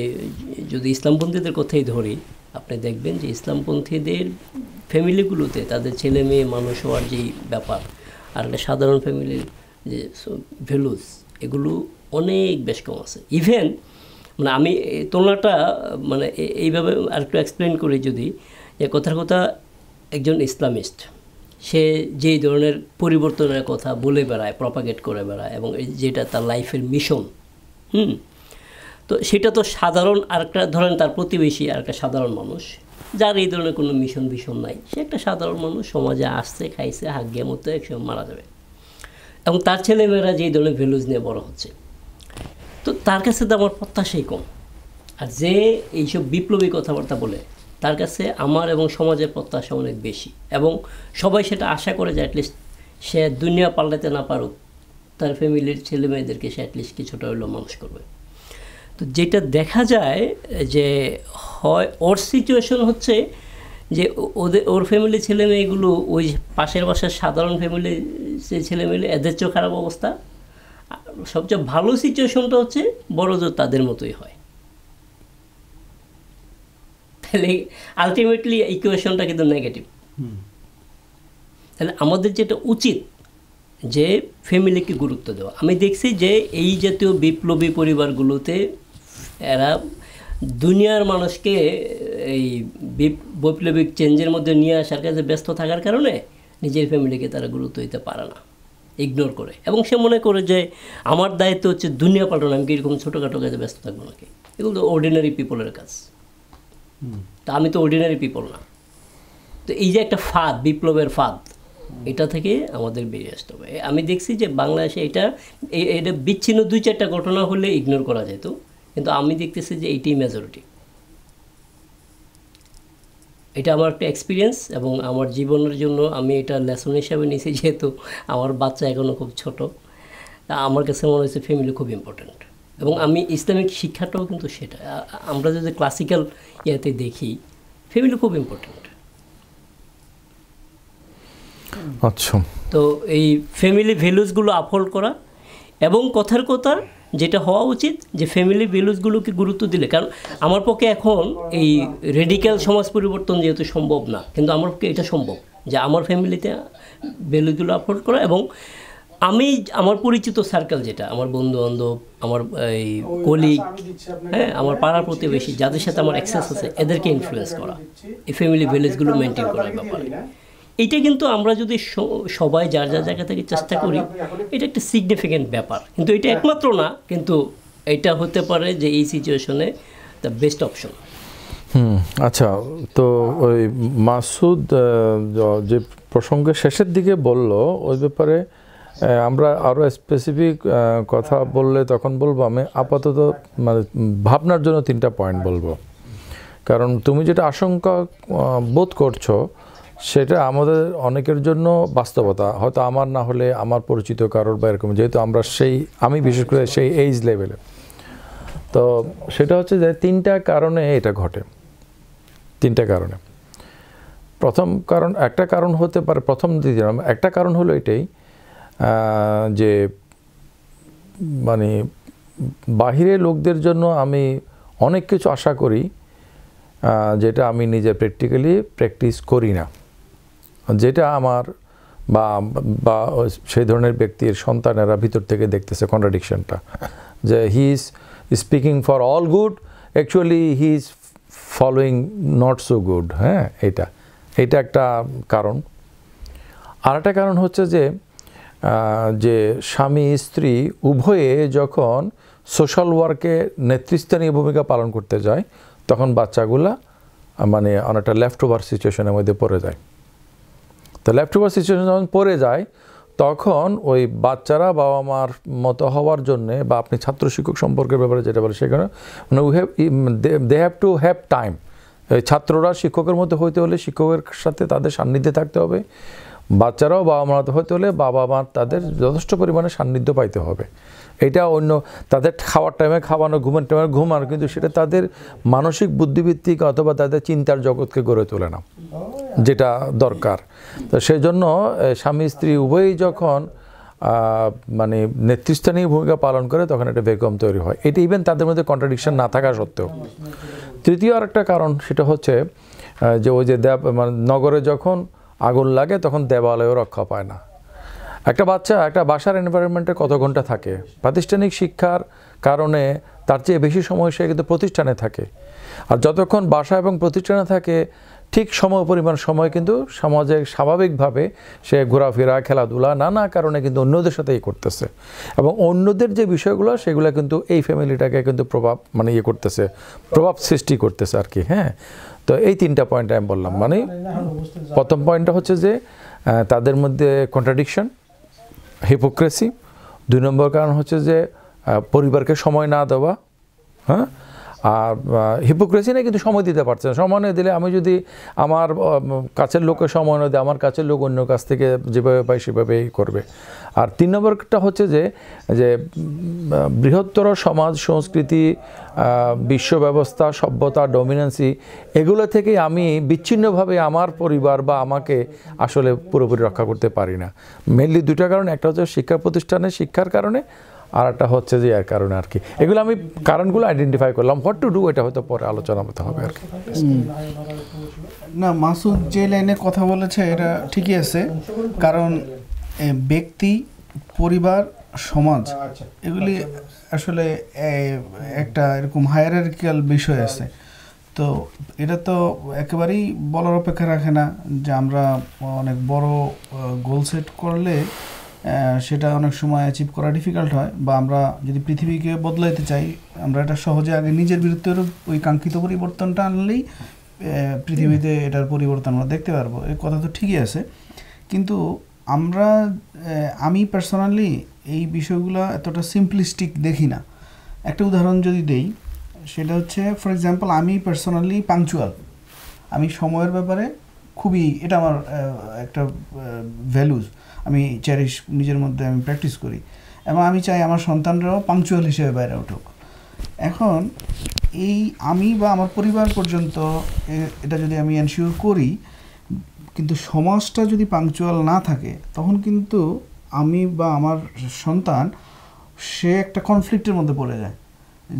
যদি ইসলামপন্থীদের কথাই ধরি, আপনি দেখবেন যে ইসলামপন্থীদের ফ্যামিলিগুলোতে তাদের ছেলে মেয়ে মানুষ হওয়ার যেই ব্যাপার, আর একটা সাধারণ ফ্যামিলির যে ভ্যালুজ, এগুলো অনেক বেশ কম আছে। ইভেন মানে আমি এই তুলনাটা মানে এইভাবে আরেকটু এক্সপ্লেন করি যদি, যে কথার কথা একজন ইসলামিস্ট সে যেই ধরনের পরিবর্তনের কথা বলে বেড়ায়, প্রপাগেট করে বেড়ায়, এবং যেটা তার লাইফের মিশন, তো সেটা তো সাধারণ আরেকটা ধরেন তার প্রতিবেশী আরেকটা সাধারণ মানুষ যার এই ধরনের কোনো মিশন নাই, সে একটা সাধারণ মানুষ, সমাজে আসছে, খাইছে, হাগিয়ে মতো একসময় মারা যাবে, এবং তার ছেলেমেয়েরা যেই ধরনের ভ্যালুজ নিয়ে বড় হচ্ছে, তো তার কাছে তো আমার প্রত্যাশাই কম। আর যে এইসব বিপ্লবী কথাবার্তা বলে তার কাছে আমার এবং সমাজের প্রত্যাশা অনেক বেশি, এবং সবাই সেটা আশা করে যে অ্যাটলিস্ট সে দুনিয়া পাল্টাতে না পারুক, তার ফ্যামিলির ছেলে মেয়েদেরকে সে অ্যাটলিস্ট কিছুটা হলেও মানুষ করবে। তো যেটা দেখা যায় যে হয় ওর সিচুয়েশন হচ্ছে যে ওর ফ্যামিলির ছেলে মেয়েগুলো ওই পাশের বাসার সাধারণ ফ্যামিলির যে ছেলে মেয়ে এদের চেয়েও খারাপ অবস্থা, সবচেয়ে ভালো সিচুয়েশনটা হচ্ছে বড় জোর তাদের মতোই হয়। তাহলে আলটিমেটলি ইকুয়েশনটা কিন্তু নেগেটিভ। তাহলে আমাদের যেটা উচিত যে ফ্যামিলিকে গুরুত্ব দেওয়া। আমি দেখছি যে এই জাতীয় বিপ্লবী পরিবারগুলোতে এরা দুনিয়ার মানুষকে এই বৈপ্লবিক চেঞ্জের মধ্যে নিয়ে আসার কাছে ব্যস্ত থাকার কারণে নিজের ফ্যামিলিকে তারা গুরুত্ব দিতে পারে না, ইগনোর করে, এবং সে মনে করে যে আমার দায়িত্ব হচ্ছে দুনিয়া পাল্টানো, আমি কি এরকম ছোটোখাটো কাজে ব্যস্ত থাকবো নাকি? এগুলো তো অর্ডিনারি পিপলের কাজ, তা আমি তো অর্ডিনারি পিপল না। তো এই যে একটা ফাঁদ, বিপ্লবের ফাঁদ, এটা থেকে আমাদের বেরিয়ে আসতে হবে। আমি দেখছি যে বাংলাদেশে এটা বিচ্ছিন্ন 2-4টা ঘটনা হলে ইগনোর করা যেত, কিন্তু আমি দেখতেছি যে এইটাই মেজরিটি। এটা আমার একটা এক্সপিরিয়েন্স, এবং আমার জীবনের জন্য আমি এটা লেসন হিসাবে নিয়েছি, যেহেতু আমার বাচ্চা এখনও খুব ছোট। আমার কাছে মনে হয়েছে ফ্যামিলি খুব ইম্পর্ট্যান্ট, এবং আমি ইসলামিক শিক্ষাটাও কিন্তু সেটা, আমরা যদি ক্লাসিক্যাল ইয়েতে দেখি ফ্যামিলি খুব ইম্পর্ট্যান্ট। আচ্ছা, তো এই ফ্যামিলি ভ্যালুসগুলো আপহোল্ড করা, এবং কথার কথা যেটা হওয়া উচিত যে ফ্যামিলি ভ্যালুসগুলোকে গুরুত্ব দিলে, কারণ আমার পক্ষে এখন এই রেডিক্যাল সমাজ পরিবর্তন যেহেতু সম্ভব না, কিন্তু আমার পক্ষে এটা সম্ভব যে আমার ফ্যামিলিতে ভ্যালুগুলো আপহোল্ড করা, এবং আমি আমার পরিচিত সার্কেল যেটা আমার বন্ধু বান্ধব, আমার এই কলিগ, হ্যাঁ, আমার পাড়ার প্রতিবেশী যাদের সাথে আমার অ্যাক্সেস আছে, এদেরকে ইনফ্লুয়েন্স করা, এই ফ্যামিলি ভ্যালুসগুলো মেনটেন করার ব্যাপারে। এটা কিন্তু আমরা যদি সবাই যার যার জায়গা থেকে চেষ্টা করি, এটা একটা সিগনিফিক্যান্ট ব্যাপার, কিন্তু এটা একমাত্র না, কিন্তু এটা হতে পারে যে এই সিচুয়েশনে দ্য বেস্ট অপশন। আচ্ছা, তো ওই মাসুদ যে প্রসঙ্গের শেষের দিকে বলল ওই ব্যাপারে আমরা আরও স্পেসিফিক কথা বললে তখন বলবো। আমি আপাতত মানে ভাবনার জন্য 3টা পয়েন্ট বলবো, কারণ তুমি যেটা আশঙ্কা বোধ করছো সেটা আমাদের অনেকের জন্য বাস্তবতা, হয়তো আমার না হলে আমার পরিচিত কারোর বা এরকম, যেহেতু আমরা আমি বিশেষ করে সেই এইজ লেভেলে। তো সেটা হচ্ছে যে 3টা কারণে এটা ঘটে, 3টা কারণে। একটা কারণ হতে পারে, একটা কারণ হলো এটাই যে মানে বাহিরের লোকদের জন্য আমি অনেক কিছু আশা করি যেটা আমি নিজে প্র্যাকটিস করি না, যেটা আমার বা সেই ধরনের ব্যক্তির সন্তানেরা ভিতর থেকে দেখতেছে কন্ট্রাডিকশনটা, যে he is speaking for all good, actually he is following not so good. হ্যাঁ, এটা একটা কারণ। আর একটা কারণ হচ্ছে যে স্বামী স্ত্রী উভয়ে যখন সোশ্যাল ওয়ার্কে নেতৃস্থানীয় ভূমিকা পালন করতে যায়, তখন বাচ্চাগুলা মানে অনেকটা লেফট ওভার সিচুয়েশনের মধ্যে পড়ে যায়। তো লেফট ওভার সিচুয়েশন যখন পড়ে যায়, তখন ওই বাচ্চারা বাবা মার মতো হওয়ার জন্যে, বা আপনি ছাত্র শিক্ষক সম্পর্কের ব্যাপারে যেটা বলে, সেখানে মানে they have to have time. ছাত্ররা শিক্ষকের মধ্যে হইতে হলে শিক্ষকের সাথে তাদের সান্নিধ্যে থাকতে হবে, বাচ্চারাও বাবা মার হতে হলে বাবা মার তাদের যথেষ্ট পরিমাণে সান্নিধ্য পাইতে হবে। এটা অন্য তাদের খাওয়ার টাইমে খাওয়ানো, ঘুমের টাইমে ঘুমানো, কিন্তু সেটা তাদের মানসিক বুদ্ধিভিত্তিক অথবা তাদের চিন্তার জগৎকে গড়ে তোলে না, যেটা দরকার। তো সেই জন্য স্বামী স্ত্রী উভয়ই যখন মানে নেতৃস্থানীয় ভূমিকা পালন করে, তখন একটা ভ্যাকুয়াম তৈরি হয়। এটা ইভেন তাদের মধ্যে কন্ট্রাডিকশন না থাকা সত্ত্বেও। তৃতীয় আর একটা কারণ, সেটা হচ্ছে যে ওই যে মানে নগরে যখন আগুন লাগে তখন দেবালয়ও রক্ষা পায় না। একটা বাচ্চা একটা বাসার এনভায়রনমেন্টে কত ঘন্টা থাকে, প্রাতিষ্ঠানিক শিক্ষার কারণে তার চেয়ে বেশি সময় সে কিন্তু প্রতিষ্ঠানে থাকে। আর যতক্ষণ বাসা এবং প্রতিষ্ঠানে থাকে ঠিক পরিমাণ সময় কিন্তু সমাজে স্বাভাবিকভাবে সে ঘোরাফেরা, খেলাধুলা নানা কারণে কিন্তু অন্যদের সাথেই করতেছে, এবং অন্যদের যে বিষয়গুলো সেগুলো কিন্তু এই ফ্যামিলিটাকে কিন্তু প্রভাব করতেছে, প্রভাব সৃষ্টি করতেছে আর কি। হ্যাঁ, তো এই 3টা পয়েন্ট আমি বললাম। মানে প্রথম পয়েন্টটা হচ্ছে যে তাদের মধ্যে কন্ট্রাডিকশন, হিপোক্রেসি। 2 নম্বর কারণ হচ্ছে যে পরিবারকে সময় না দেওয়া। হ্যাঁ, আর হিপোক্রেসি না, কিন্তু সময় দিতে পারছে না। সময় না দিলে আমি যদি আমার কাছের লোকের সময় না দিই, আমার কাছের লোক অন্য কাছ থেকে যেভাবে পাই সেভাবেই করবে। আর 3 নম্বরটা হচ্ছে যে বৃহত্তর সমাজ, সংস্কৃতি, বিশ্ব ব্যবস্থা, সভ্যতা, ডমিনেন্সি, এগুলো থেকে আমি বিচ্ছিন্নভাবে আমার পরিবার বা আমাকে আসলে পুরোপুরি রক্ষা করতে পারি না। মেনলি 2টা কারণ, একটা হচ্ছে শিক্ষা প্রতিষ্ঠানে শিক্ষার কারণে, আর একটা হচ্ছে যে এর কারণে আর কি। এগুলো আমি কারণগুলো আইডেন্টিফাই করলাম। হোয়াট টু ডু এটা হয়তো পরে আলোচনা করতে হবে আর কি। না, মাসুদ যে লাইনে কথা বলেছে এটা ঠিকই আছে, কারণ ব্যক্তি, পরিবার, সমাজ এগুলি আসলে একটা এরকম হায়ারার্কিক্যাল বিষয় আছে। তো এটা তো একেবারেই বলার অপেক্ষা রাখে না যে আমরা অনেক বড় গোল সেট করলে সেটা অনেক সময় অ্যাচিভ করা ডিফিকাল্ট হয়, বা আমরা যদি পৃথিবীকে বদলাইতে চাই আমরা এটা সহজে আগে নিজের বিরুদ্ধে ওই কাঙ্ক্ষিত পরিবর্তনটা আনলেই পৃথিবীতে এটার পরিবর্তন আমরা দেখতে পারবো। এই কথা তো ঠিকই আছে, কিন্তু আমি পার্সোনালি এই বিষয়গুলো এতটা সিম্পলিস্টিক দেখি না। একটা উদাহরণ যদি দেই, সেটা হচ্ছে ফর এক্সাম্পল আমি পার্সোনালি পাংচুয়াল। আমি সময়ের ব্যাপারে খুবই, এটা আমার একটা ভ্যালুজ, আমি চেরিশ, নিজের মধ্যে আমি প্র্যাকটিস করি, এবং আমি চাই আমার সন্তানরাও পাংচুয়াল হিসেবে বাইরে উঠুক। এখন এই আমি বা আমার পরিবার পর্যন্ত এটা যদি আমি এনশিওর করি, কিন্তু সমাজটা যদি পাংচুয়াল না থাকে তখন কিন্তু আমি বা আমার সন্তান সে একটা কনফ্লিক্টের মধ্যে পড়ে যায়,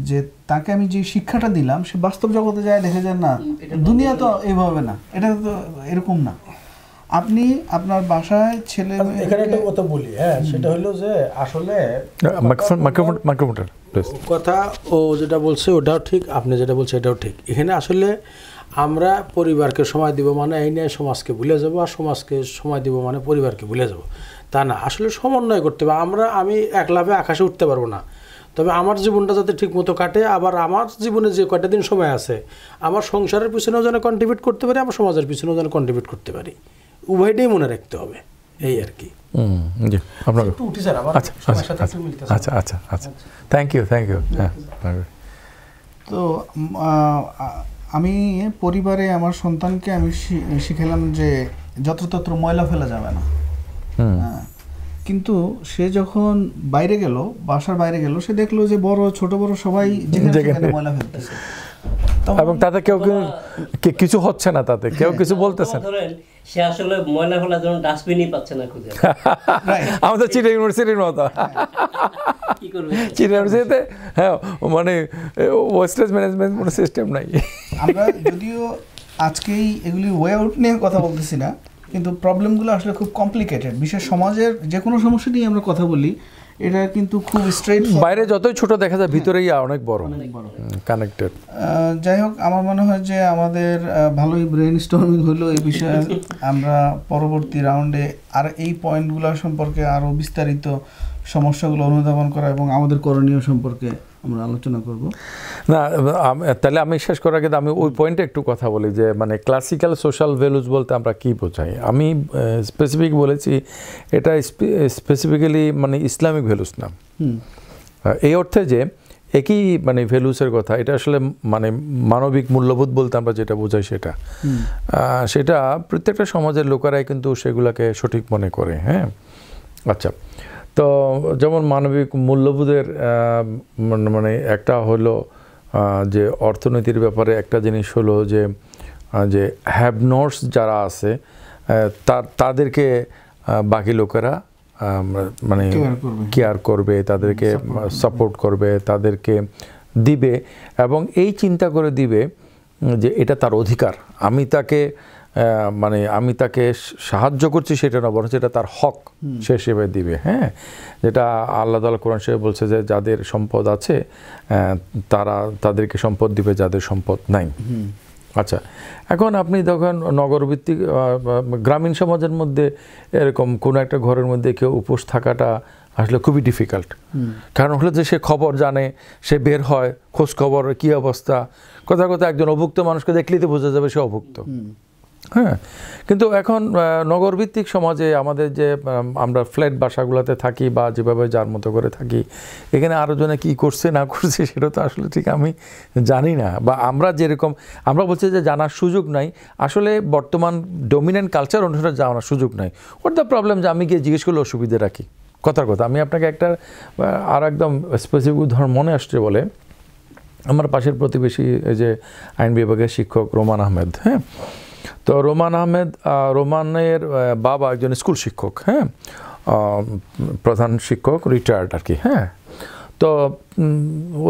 যে তাকে আমি যে শিক্ষাটা দিলাম সে বাস্তব জগতে যায় দেখে যায় না দুনিয়া তো এইভাবে না, এটা তো এরকম না। আপনি আপনার বাসায় ছেলে, এখানে একটা কথা বলি, হ্যাঁ, সেটা হলো যে আসলে কথা ও যেটা বলছে ওটাও ঠিক, আপনি যেটা বলছে এটাও ঠিক। এখানে আসলে আমরা পরিবারকে সময় দিব মানে এই নিয়ে সমাজকে ভুলে যাব, আর সমাজকে সময় দিব মানে পরিবারকে ভুলে যাব, তা না। আসলে সমন্বয় করতে হবে। আমি একলাভে আকাশে উঠতে পারবো না, তবে আমার জীবনটা যাতে ঠিক মতো কাটে, আবার আমার জীবনে যে কয়টা দিন সময় আছে আমার সংসারের পিছনেও যেন কন্ট্রিবিউট করতে পারি, আমার সমাজের পিছনেও যেন কন্ট্রিবিউট করতে পারি, উভয়টাই মনে রাখতে হবে, এই আর কি। আচ্ছা আচ্ছা আচ্ছা, থ্যাংক ইউ। হ্যাঁ, তো আমি পরিবারে আমার সন্তানকে আমি শিখালাম যে যত্রতত্র ময়লা ফেলা যাবে না, কিন্তু সে যখন বাইরে গেল, বাসার বাইরে গেল, সে দেখলো যে বড় ছোট বড় সবাই যেখানে ময়লা ফেলতেছে, এবং তাতে কেউ কিছু হচ্ছে না, তাতে কেউ কিছু বলতেছে না। সে আসলে ময়লা ফেলার জন্য ডাস্টবিনই পাচ্ছে না খুঁজে। আমাদের চিটা ইউনিভার্সিটির মতো, চিটা ইউনিভার্সিটিতে হ্যাঁ মানে ওয়েস্টেজ ম্যানেজমেন্ট কোনো সিস্টেম নাই। আমরা যদিও আজকেই এগুলি ওয়ে আউট নিয়ে কথা বলতেছি না, কিন্তু প্রবলেমগুলো আসলে খুব কমপ্লিকেটেড। বিশেষ সমাজের যে কোনো সমস্যা নিয়ে আমরা কথা বলি, এটা কিন্তু খুব স্ট্রেট, বাইরে যতই ছোট দেখা যায় ভিতরেই অনেক বড় কানেক্টেড। যাই হোক, আমার মনে হয় যে আমাদের ভালোই ব্রেন স্টর্মিং হলো এই বিষয়ে। আমরা পরবর্তী রাউন্ডে আর এই পয়েন্টগুলো সম্পর্কে আরও বিস্তারিত সমস্যাগুলো অনুধাবন করা এবং আমাদের করণীয় সম্পর্কে আমরা আলোচনা করব। না, তাহলে আমি শেষ করার আগে আমি ওই পয়েন্টে একটু কথা বলি যে মানে ক্লাসিক্যাল সোশ্যাল ভ্যালুজ বলতে আমরা কী বোঝাই। আমি স্পেসিফিক বলেছি এটা স্পেসিফিক্যালি মানে ইসলামিক ভ্যালুজ না, এই অর্থে যে একই মানে ভ্যালুসের কথা, এটা আসলে মানে মানবিক মূল্যবোধ বলতে আমরা যেটা বোঝাই সেটা প্রত্যেকটা সমাজের লোকেরাই কিন্তু সেগুলোকে সঠিক মনে করে। হ্যাঁ, আচ্ছা, তো যেমন মানবিক মূল্যবোধের মানে একটা হলো যে অর্থনীতির ব্যাপারে একটা জিনিস হলো যে হ্যাভ নটস যারা আছে তাদেরকে বাকি লোকেরা মানে কেয়ার করবে, তাদেরকে সাপোর্ট করবে, তাদেরকে দিবে, এবং এই চিন্তা করে দিবে যে এটা তার অধিকার, আমি তাকে মানে আমি তাকে সাহায্য করছি সেটা না, বরং সেটা তার হক সে হিসেবে দিবে। হ্যাঁ, যেটা আল্লাহ তাআলা কোরআন শরীফে বলছে যে যাদের সম্পদ আছে তাদেরকে সম্পদ দিবে যাদের সম্পদ নাই। আচ্ছা, এখন আপনি যখন নগরভিত্তিক গ্রামীণ সমাজের মধ্যে এরকম কোনো একটা ঘরের মধ্যে কেউ উপোস থাকাটা আসলে খুবই ডিফিকাল্ট। কারণ হলো যে সে খবর জানে, সে বের হয়, খোঁজ খবর কী অবস্থা, কথা কথা একজন অভুক্ত মানুষকে দেখলেই তো বোঝা যাবে সে অভুক্ত। হ্যাঁ, কিন্তু এখন নগরভিত্তিক সমাজে আমাদের যে আমরা ফ্ল্যাট বাসাগুলোতে থাকি বা যেভাবে যার মতো করে থাকি, এখানে আরও জনে কী করছে না করছে সেটা তো আসলে ঠিক আমি জানি না, বা আমরা যেরকম আমরা বলছি যে জানার সুযোগ নাই, আসলে বর্তমান ডমিনেন্ট কালচার অনুসারে জানার সুযোগ নাই। হোয়াট দ্য প্রবলেম যে আমি গিয়ে জিজ্ঞেস করলে অসুবিধে রাখি। কথার কথা আমি আপনাকে একটা আর একদম স্পেসিফিক উদাহরণ মনে আসছে বলে, আমার পাশের প্রতিবেশী এই যে আইন বিভাগের শিক্ষক রোমান আহমেদ। হ্যাঁ, তো রোমানের বাবা একজন স্কুল শিক্ষক, হ্যাঁ, প্রধান শিক্ষক, রিটায়ার্ড আর কি। হ্যাঁ, তো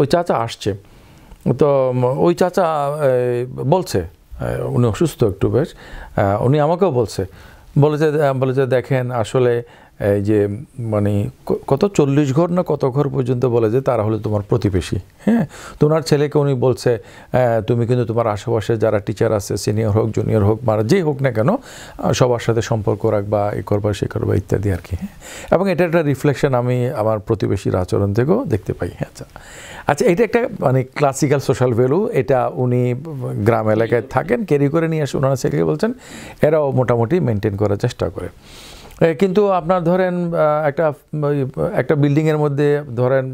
ওই চাচা আসছে, তো ওই চাচা বলছে, উনি অসুস্থ একটু বেশ, উনি আমাকেও বলে যে দেখেন আসলে এই যে মানে কত 40 ঘর না কত ঘর পর্যন্ত বলে যে তারা হলো তোমার প্রতিবেশী। হ্যাঁ, তো ওনার ছেলেকে উনি বলছে তুমি কিন্তু তোমার আশেপাশে যারা টিচার আছে, সিনিয়র হোক জুনিয়র হোক বা যেই হোক না কেন, সবার সাথে সম্পর্ক রাখবা, এ করবা সে করবা ইত্যাদি আর কি। এবং এটা একটা রিফ্লেকশন আমি আমার প্রতিবেশীর আচরণ থেকেও দেখতে পাই। আচ্ছা, এটা একটা মানে ক্লাসিক্যাল সোশ্যাল ভ্যালু, এটা উনি গ্রাম এলাকায় থাকেন, ক্যারি করে নিয়ে আসে, ওনার ছেলেকে বলছেন, এরাও মোটামুটি মেনটেন করার চেষ্টা করে। কিন্তু আপনার ধরেন একটা বিল্ডিংয়ের মধ্যে ধরেন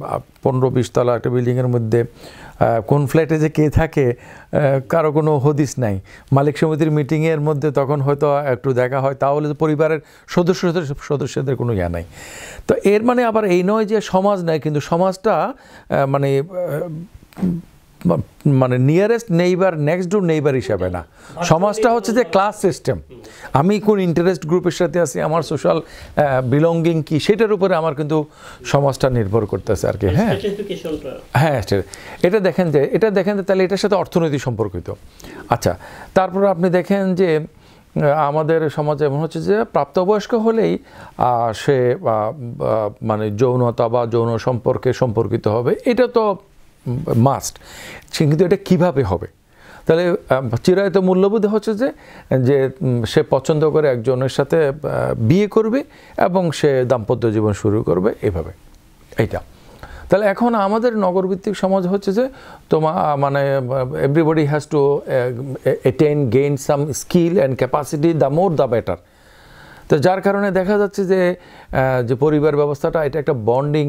15-20 তলা একটা বিল্ডিংয়ের মধ্যে কোন ফ্ল্যাটে যে কে থাকে কারো কোনো হদিস নাই। মালিক সমিতির মিটিংয়ের মধ্যে তখন হয়তো একটু দেখা হয়, তাহলে পরিবারের সদস্যদের কোনো ইয়া নাই। তো এর মানে আবার এই নয় যে সমাজ নাই, কিন্তু সমাজটা মানে নিয়ারেস্ট নেইবার, নেক্সট ডোর নেইবার হিসাবে না। সমাজটা হচ্ছে যে ক্লাস সিস্টেম, আমি কোন ইন্টারেস্ট গ্রুপের সাথে আছি, আমার সোশ্যাল বিলঙ্গিং কি, সেটার উপরে আমার কিন্তু সমাজটা নির্ভর করতেছে আর কি। হ্যাঁ হ্যাঁ, এটা দেখেন যে তাহলে এটার সাথে অর্থনৈতিক সম্পর্কিত। আচ্ছা, তারপর আপনি দেখেন যে আমাদের সমাজে এমন হচ্ছে যে প্রাপ্তবয়স্ক হলেই সে মানে যৌনতা বা যৌন সম্পর্কিত হবে, এটা তো মাস্ট। কিন্তু এটা কিভাবে হবে? তাহলে চিরায়ত মূল্যবোধ হচ্ছে যে সে পছন্দ করে একজনের সাথে বিয়ে করবে এবং সে দাম্পত্য জীবন শুরু করবে এভাবে, এইটা। তাহলে এখন আমাদের নগরভিত্তিক সমাজ হচ্ছে যে মানে everybody has to gain some skill and capacity, the more the better. তো যার কারণে দেখা যাচ্ছে যে পরিবার ব্যবস্থাটা এটা একটা বন্ডিং,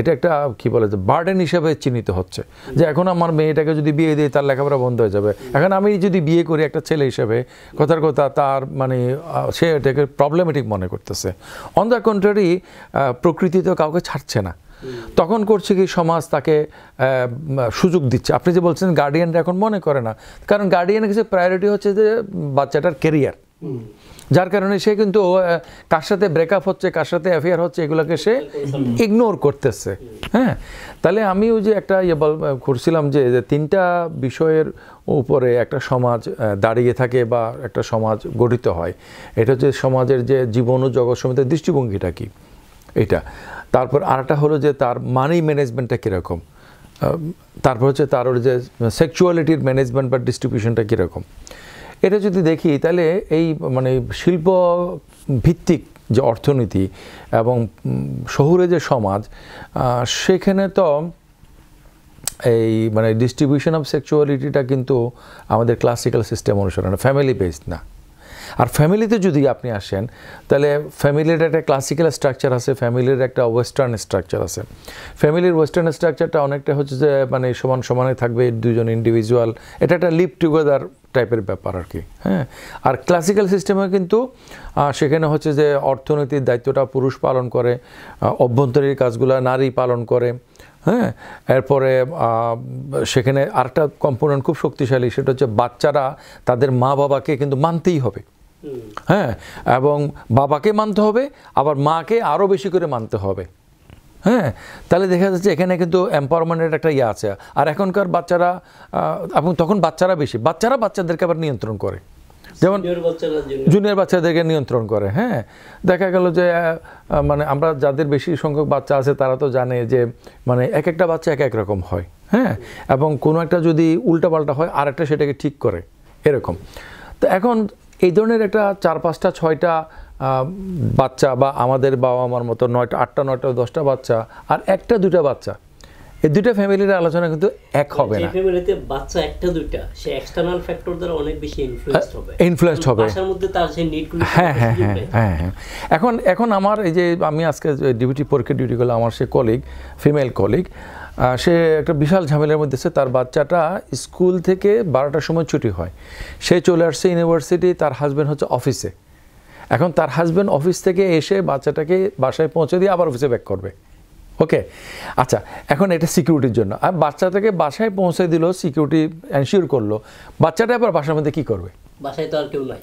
এটা একটা কী বলে যে বার্ডেন হিসাবে চিহ্নিত হচ্ছে, যে এখন আমার মেয়েটাকে যদি বিয়ে দিই তার লেখাপড়া বন্ধ হয়ে যাবে। এখন আমি যদি বিয়ে করি একটা ছেলে হিসেবে, কথার কথা তার মানে সে এটাকে প্রবলেমেটিক মনে করতেছে। অন দ্য কন্ট্রারি প্রকৃতি তো কাউকে ছাড়ছে না, তখন করছে কি সমাজ তাকে সুযোগ দিচ্ছে। আপনি যে বলছেন গার্ডিয়ানরা এখন মনে করে না, কারণ গার্ডিয়ানের কাছে প্রায়োরিটি হচ্ছে যে বাচ্চাটার কেরিয়ার, যার কারণে সে কিন্তু কার সাথে ব্রেকআপ হচ্ছে, কার সাথে অ্যাফেয়ার হচ্ছে, এগুলোকে সে ইগনোর করতেছে। হ্যাঁ, তাহলে আমি ওই যে একটা করছিলাম যে 3টা বিষয়ের উপরে একটা সমাজ দাঁড়িয়ে থাকে বা একটা সমাজ গঠিত হয়। এটা হচ্ছে সমাজের যে জীবন ও জগৎ সমিতির দৃষ্টিভঙ্গিটা কি, এটা। তারপর আরেকটা হলো যে তার মানি ম্যানেজমেন্টটা কীরকম, তারপর হচ্ছে তার যে সেক্সুয়ালিটির ম্যানেজমেন্ট বা ডিস্ট্রিবিউশনটা কীরকম। এটা যদি দেখি তাহলে এই মানে শিল্প ভিত্তিক যে অর্থনীতি এবং শহুরে যে সমাজ, সেখানে তো এই মানে ডিস্ট্রিবিউশন অফ সেক্সুয়ালিটিটা কিন্তু আমাদের ক্লাসিক্যাল সিস্টেম অনুসারে না, ফ্যামিলি বেসড না। আর ফ্যামিলিতে যদি আপনি আসেন তাহলে ফ্যামিলির একটা ক্লাসিক্যাল স্ট্রাকচার আছে, ফ্যামিলির একটা ওয়েস্টার্ন স্ট্রাকচার আছে। ফ্যামিলির ওয়েস্টার্ন স্ট্রাকচারটা অনেকটা হচ্ছে যে মানে সমানে থাকবে দুজন ইন্ডিভিজুয়াল, এটা একটা লিভ টুগেদার টাইপের ব্যাপার আর কি। হ্যাঁ, আর ক্লাসিক্যাল সিস্টেমে কিন্তু সেখানে হচ্ছে যে অর্থনৈতিক দায়িত্বটা পুরুষ পালন করে, অভ্যন্তরীণ কাজগুলো নারী পালন করে। হ্যাঁ, এরপরে সেখানে আরেকটা কম্পোনেন্ট খুব শক্তিশালী, সেটা হচ্ছে বাচ্চারা তাদের মা বাবাকে কিন্তু মানতেই হবে। হ্যাঁ, এবং বাবাকে মানতে হবে, আবার মাকে আরও বেশি করে মানতে হবে। হ্যাঁ, তাহলে দেখা যাচ্ছে এখানে কিন্তু এম্পাওয়ারমেন্টের একটা ইয়ে আছে। আর এখনকার বাচ্চারা এবং তখন বাচ্চারা বাচ্চাদেরকে আবার নিয়ন্ত্রণ করে। যেমন Junior বাচ্চারা জুনিয়র বাচ্চাদেরকে নিয়ন্ত্রণ করে। হ্যাঁ, দেখা গেল যে মানে আমরা যাদের বেশি সংখ্যক বাচ্চা আছে তারা তো জানে যে মানে এক একটা বাচ্চা এক এক রকম হয়। হ্যাঁ, এবং কোনো একটা যদি উল্টাপাল্টা হয় আরেকটা সেটাকে ঠিক করে, এরকম। তো এখন এই ধরনের একটা 4-5টা 6টা বাচ্চা, বা আমাদের বাবা আমার মতো 9টা 8টা 9টা 10টা বাচ্চা আর 1টা 2টা বাচ্চা, এই দুইটা ফ্যামিলির আলোচনা কিন্তু এক হবে না। যে ফ্যামিলিতে বাচ্চা একটা দুইটা, সে এক্সটার্নাল ফ্যাক্টর দ্বারা অনেক বেশি ইনফ্লুয়েন্সড হবে। বাসার মধ্যে তার সেই নিডগুলো হ্যাঁ হ্যাঁ হ্যাঁ হ্যাঁ হ্যাঁ। এখন আমার এই যে আমি আজকে ডিউটি পরীক্ষা ডিউটি করলাম, আমার সে কলিগ, ফিমেল কলিগ, সে একটা বিশাল ঝামেলার মধ্যে আছে। তার বাচ্চাটা স্কুল থেকে 12টার সময় ছুটি হয়, সে চলে আসছে ইউনিভার্সিটি, তার হাজব্যান্ড হচ্ছে অফিসে। এখন তার হাজব্যান্ড অফিস থেকে এসে বাচ্চাটাকে বাসায় পৌঁছে দিয়ে আবার অফিসে ব্যাক করবে। ওকে, আচ্ছা, এখন এটা সিকিউরিটির জন্য। আর বাচ্চাটাকে বাসায় পৌঁছে দিল, সিকিউরিটি এনশিওর করলো, বাচ্চাটা আবার বাসার মধ্যে কী করবে? বাসায় তো আর কেউ নাই।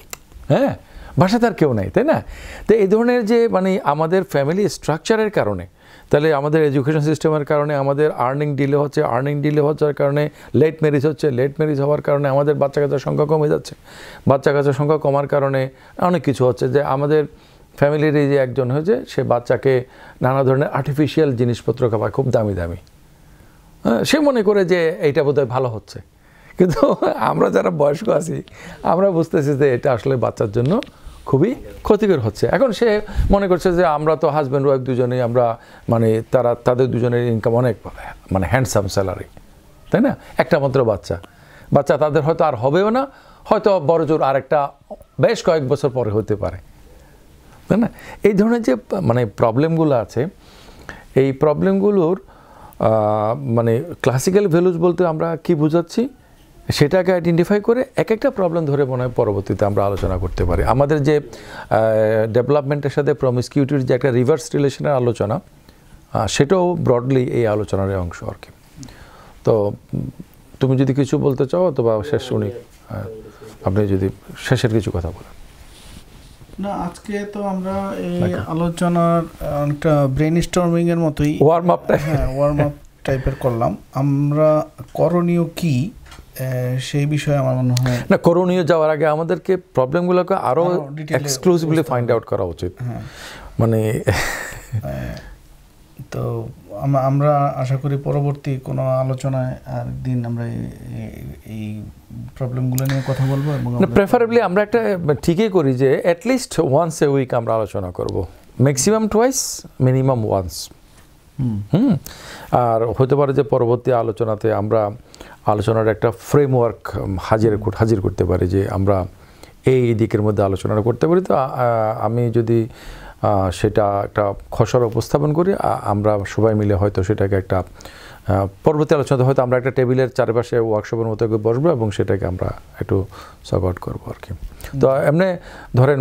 হ্যাঁ, বাসায় তার কেউ নাই, তাই না? তো এই ধরনের যে মানে আমাদের ফ্যামিলি স্ট্রাকচারের কারণে, তাহলে আমাদের এডুকেশন সিস্টেমের কারণে আমাদের আর্নিং ডিলে হচ্ছে, আর্নিং ডিলে হওয়ার কারণে লেট ম্যারেজ হচ্ছে, লেট ম্যারেজ হওয়ার কারণে আমাদের বাচ্চা কাচ্চার সংখ্যা কমে যাচ্ছে, বাচ্চা কাচ্চার সংখ্যা কমার কারণে অনেক কিছু হচ্ছে। যে আমাদের ফ্যামিলির এই যে একজন হয়েছে, সে বাচ্চাকে নানা ধরনের আর্টিফিশিয়াল জিনিসপত্র খাওয়ায়, খুব দামি দামি। সে মনে করে যে এইটা বোধহয় ভালো হচ্ছে, কিন্তু আমরা যারা বয়স্ক আছি আমরা বুঝতেছি যে এটা আসলে বাচ্চার জন্য খুবই ক্ষতিকর হচ্ছে। এখন সে মনে করছে যে আমরা তো হাজব্যান্ড ওয়াইফ দুজনেই, আমরা মানে তাদের দুজনের ইনকাম অনেক মানে হ্যান্ডসাম স্যালারি, তাই না? একটা মাত্র বাচ্চা তাদের হয়তো আর হবেও না, হয়তো বড় জোর আরেকটা বেশ কয়েক বছর পরে হতে পারে, তাই না? এই ধরনের যে মানে প্রবলেমগুলো আছে, এই প্রবলেমগুলোর মানে ক্লাসিক্যাল ভ্যালুজ বলতে আমরা কি বোঝাচ্ছি সেটাকে আইডেন্টিফাই করে এক একটা প্রবলেম ধরে মনে হয় পরবর্তীতে আমরা আলোচনা করতে পারি। আমাদের যে ডেভেলপমেন্টের সাথে প্রমিসকিউটির যে একটা রিভার্স রিলেশনের আলোচনা, সেটাও ব্রডলি এই আলোচনার অংশ আর কি। তো তুমি যদি কিছু বলতে চাও অথবা শেষ শুনি, আপনি যদি শেষের কিছু কথা বলেন। না, আজকে তো আমরা এই আলোচনার একটা ব্রেন স্টর্মিং এর মতোই ওয়ার্ম আপ টাইপের করলাম। আমরা করণীয় কি সেই বিষয়ে আমার মনে হয় না, করণীয় যাওয়ার আগে আমাদেরকে প্রবলেমগুলোকে আরো এক্সক্লুসিভলি ফাইন্ড আউট করা উচিত। মানে তো আমরা আশা করি পরবর্তী কোনো আলোচনায় আর দিন আমরা এই প্রবলেমগুলো নিয়ে কথা বলবো, এবং প্রেফারেবলি আমরা একটা ঠিকই করি যে অ্যাটলিস্ট ওয়ান্স এ উইক আমরা আলোচনা করব, ম্যাক্সিমাম টুয়াইস, মিনিমাম ওয়ান্স। আর হতে পারে যে পরবর্তী আলোচনাতে আমরা আলোচনার একটা ফ্রেমওয়ার্ক হাজির করতে পারি, যে আমরা এই দিকের মধ্যে আলোচনাটা করতে পারি। তো আমি যদি সেটা একটা খসড়া উপস্থাপন করি, আমরা সবাই মিলে হয়তো সেটাকে একটা পরবর্তী আলোচনাতে হয়তো আমরা একটা টেবিলের চারপাশে ওয়ার্কশপের মতো বসবো এবং সেটাকে আমরা একটু সর্ট আউট করবো আর কি। তো এমনি ধরেন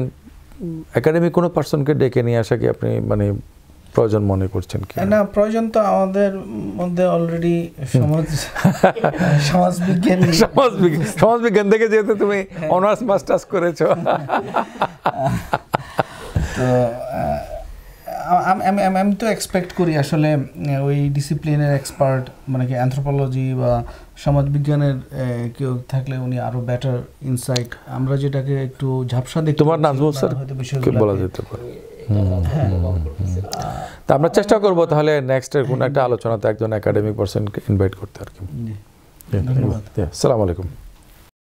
একাডেমিক কোনো পার্সনকে ডেকে নিয়ে আসা কি আপনি মানে প্রয়োজন মনে করছেন কি? না, প্রয়োজন তো আমাদের মধ্যে অলরেডি সমাজবিজ্ঞান থেকে যেহেতু তুমি অনার্স মাস্টার্স করেছো, তো আমি তো এক্সপেক্ট করি আসলে ওই ডিসিপ্লিনের এক্সপার্ট, মানে কি অ্যানথ্রোপোলজি বা সমাজবিজ্ঞানের কেউ থাকলে উনি আরো বেটার ইনসাইট, আমরা যেটাকে একটু ঝাপসা দেখি। তোমার নাজমুল স্যার কি বলা যেতে পারে? তা আমরা চেষ্টা করবো তাহলে নেক্সটের কোনো একটা আলোচনাতে একজন একাডেমিক পার্সনকে ইনভাইট করতে আর কি। ধন্যবাদ। আসসালামু আলাইকুম।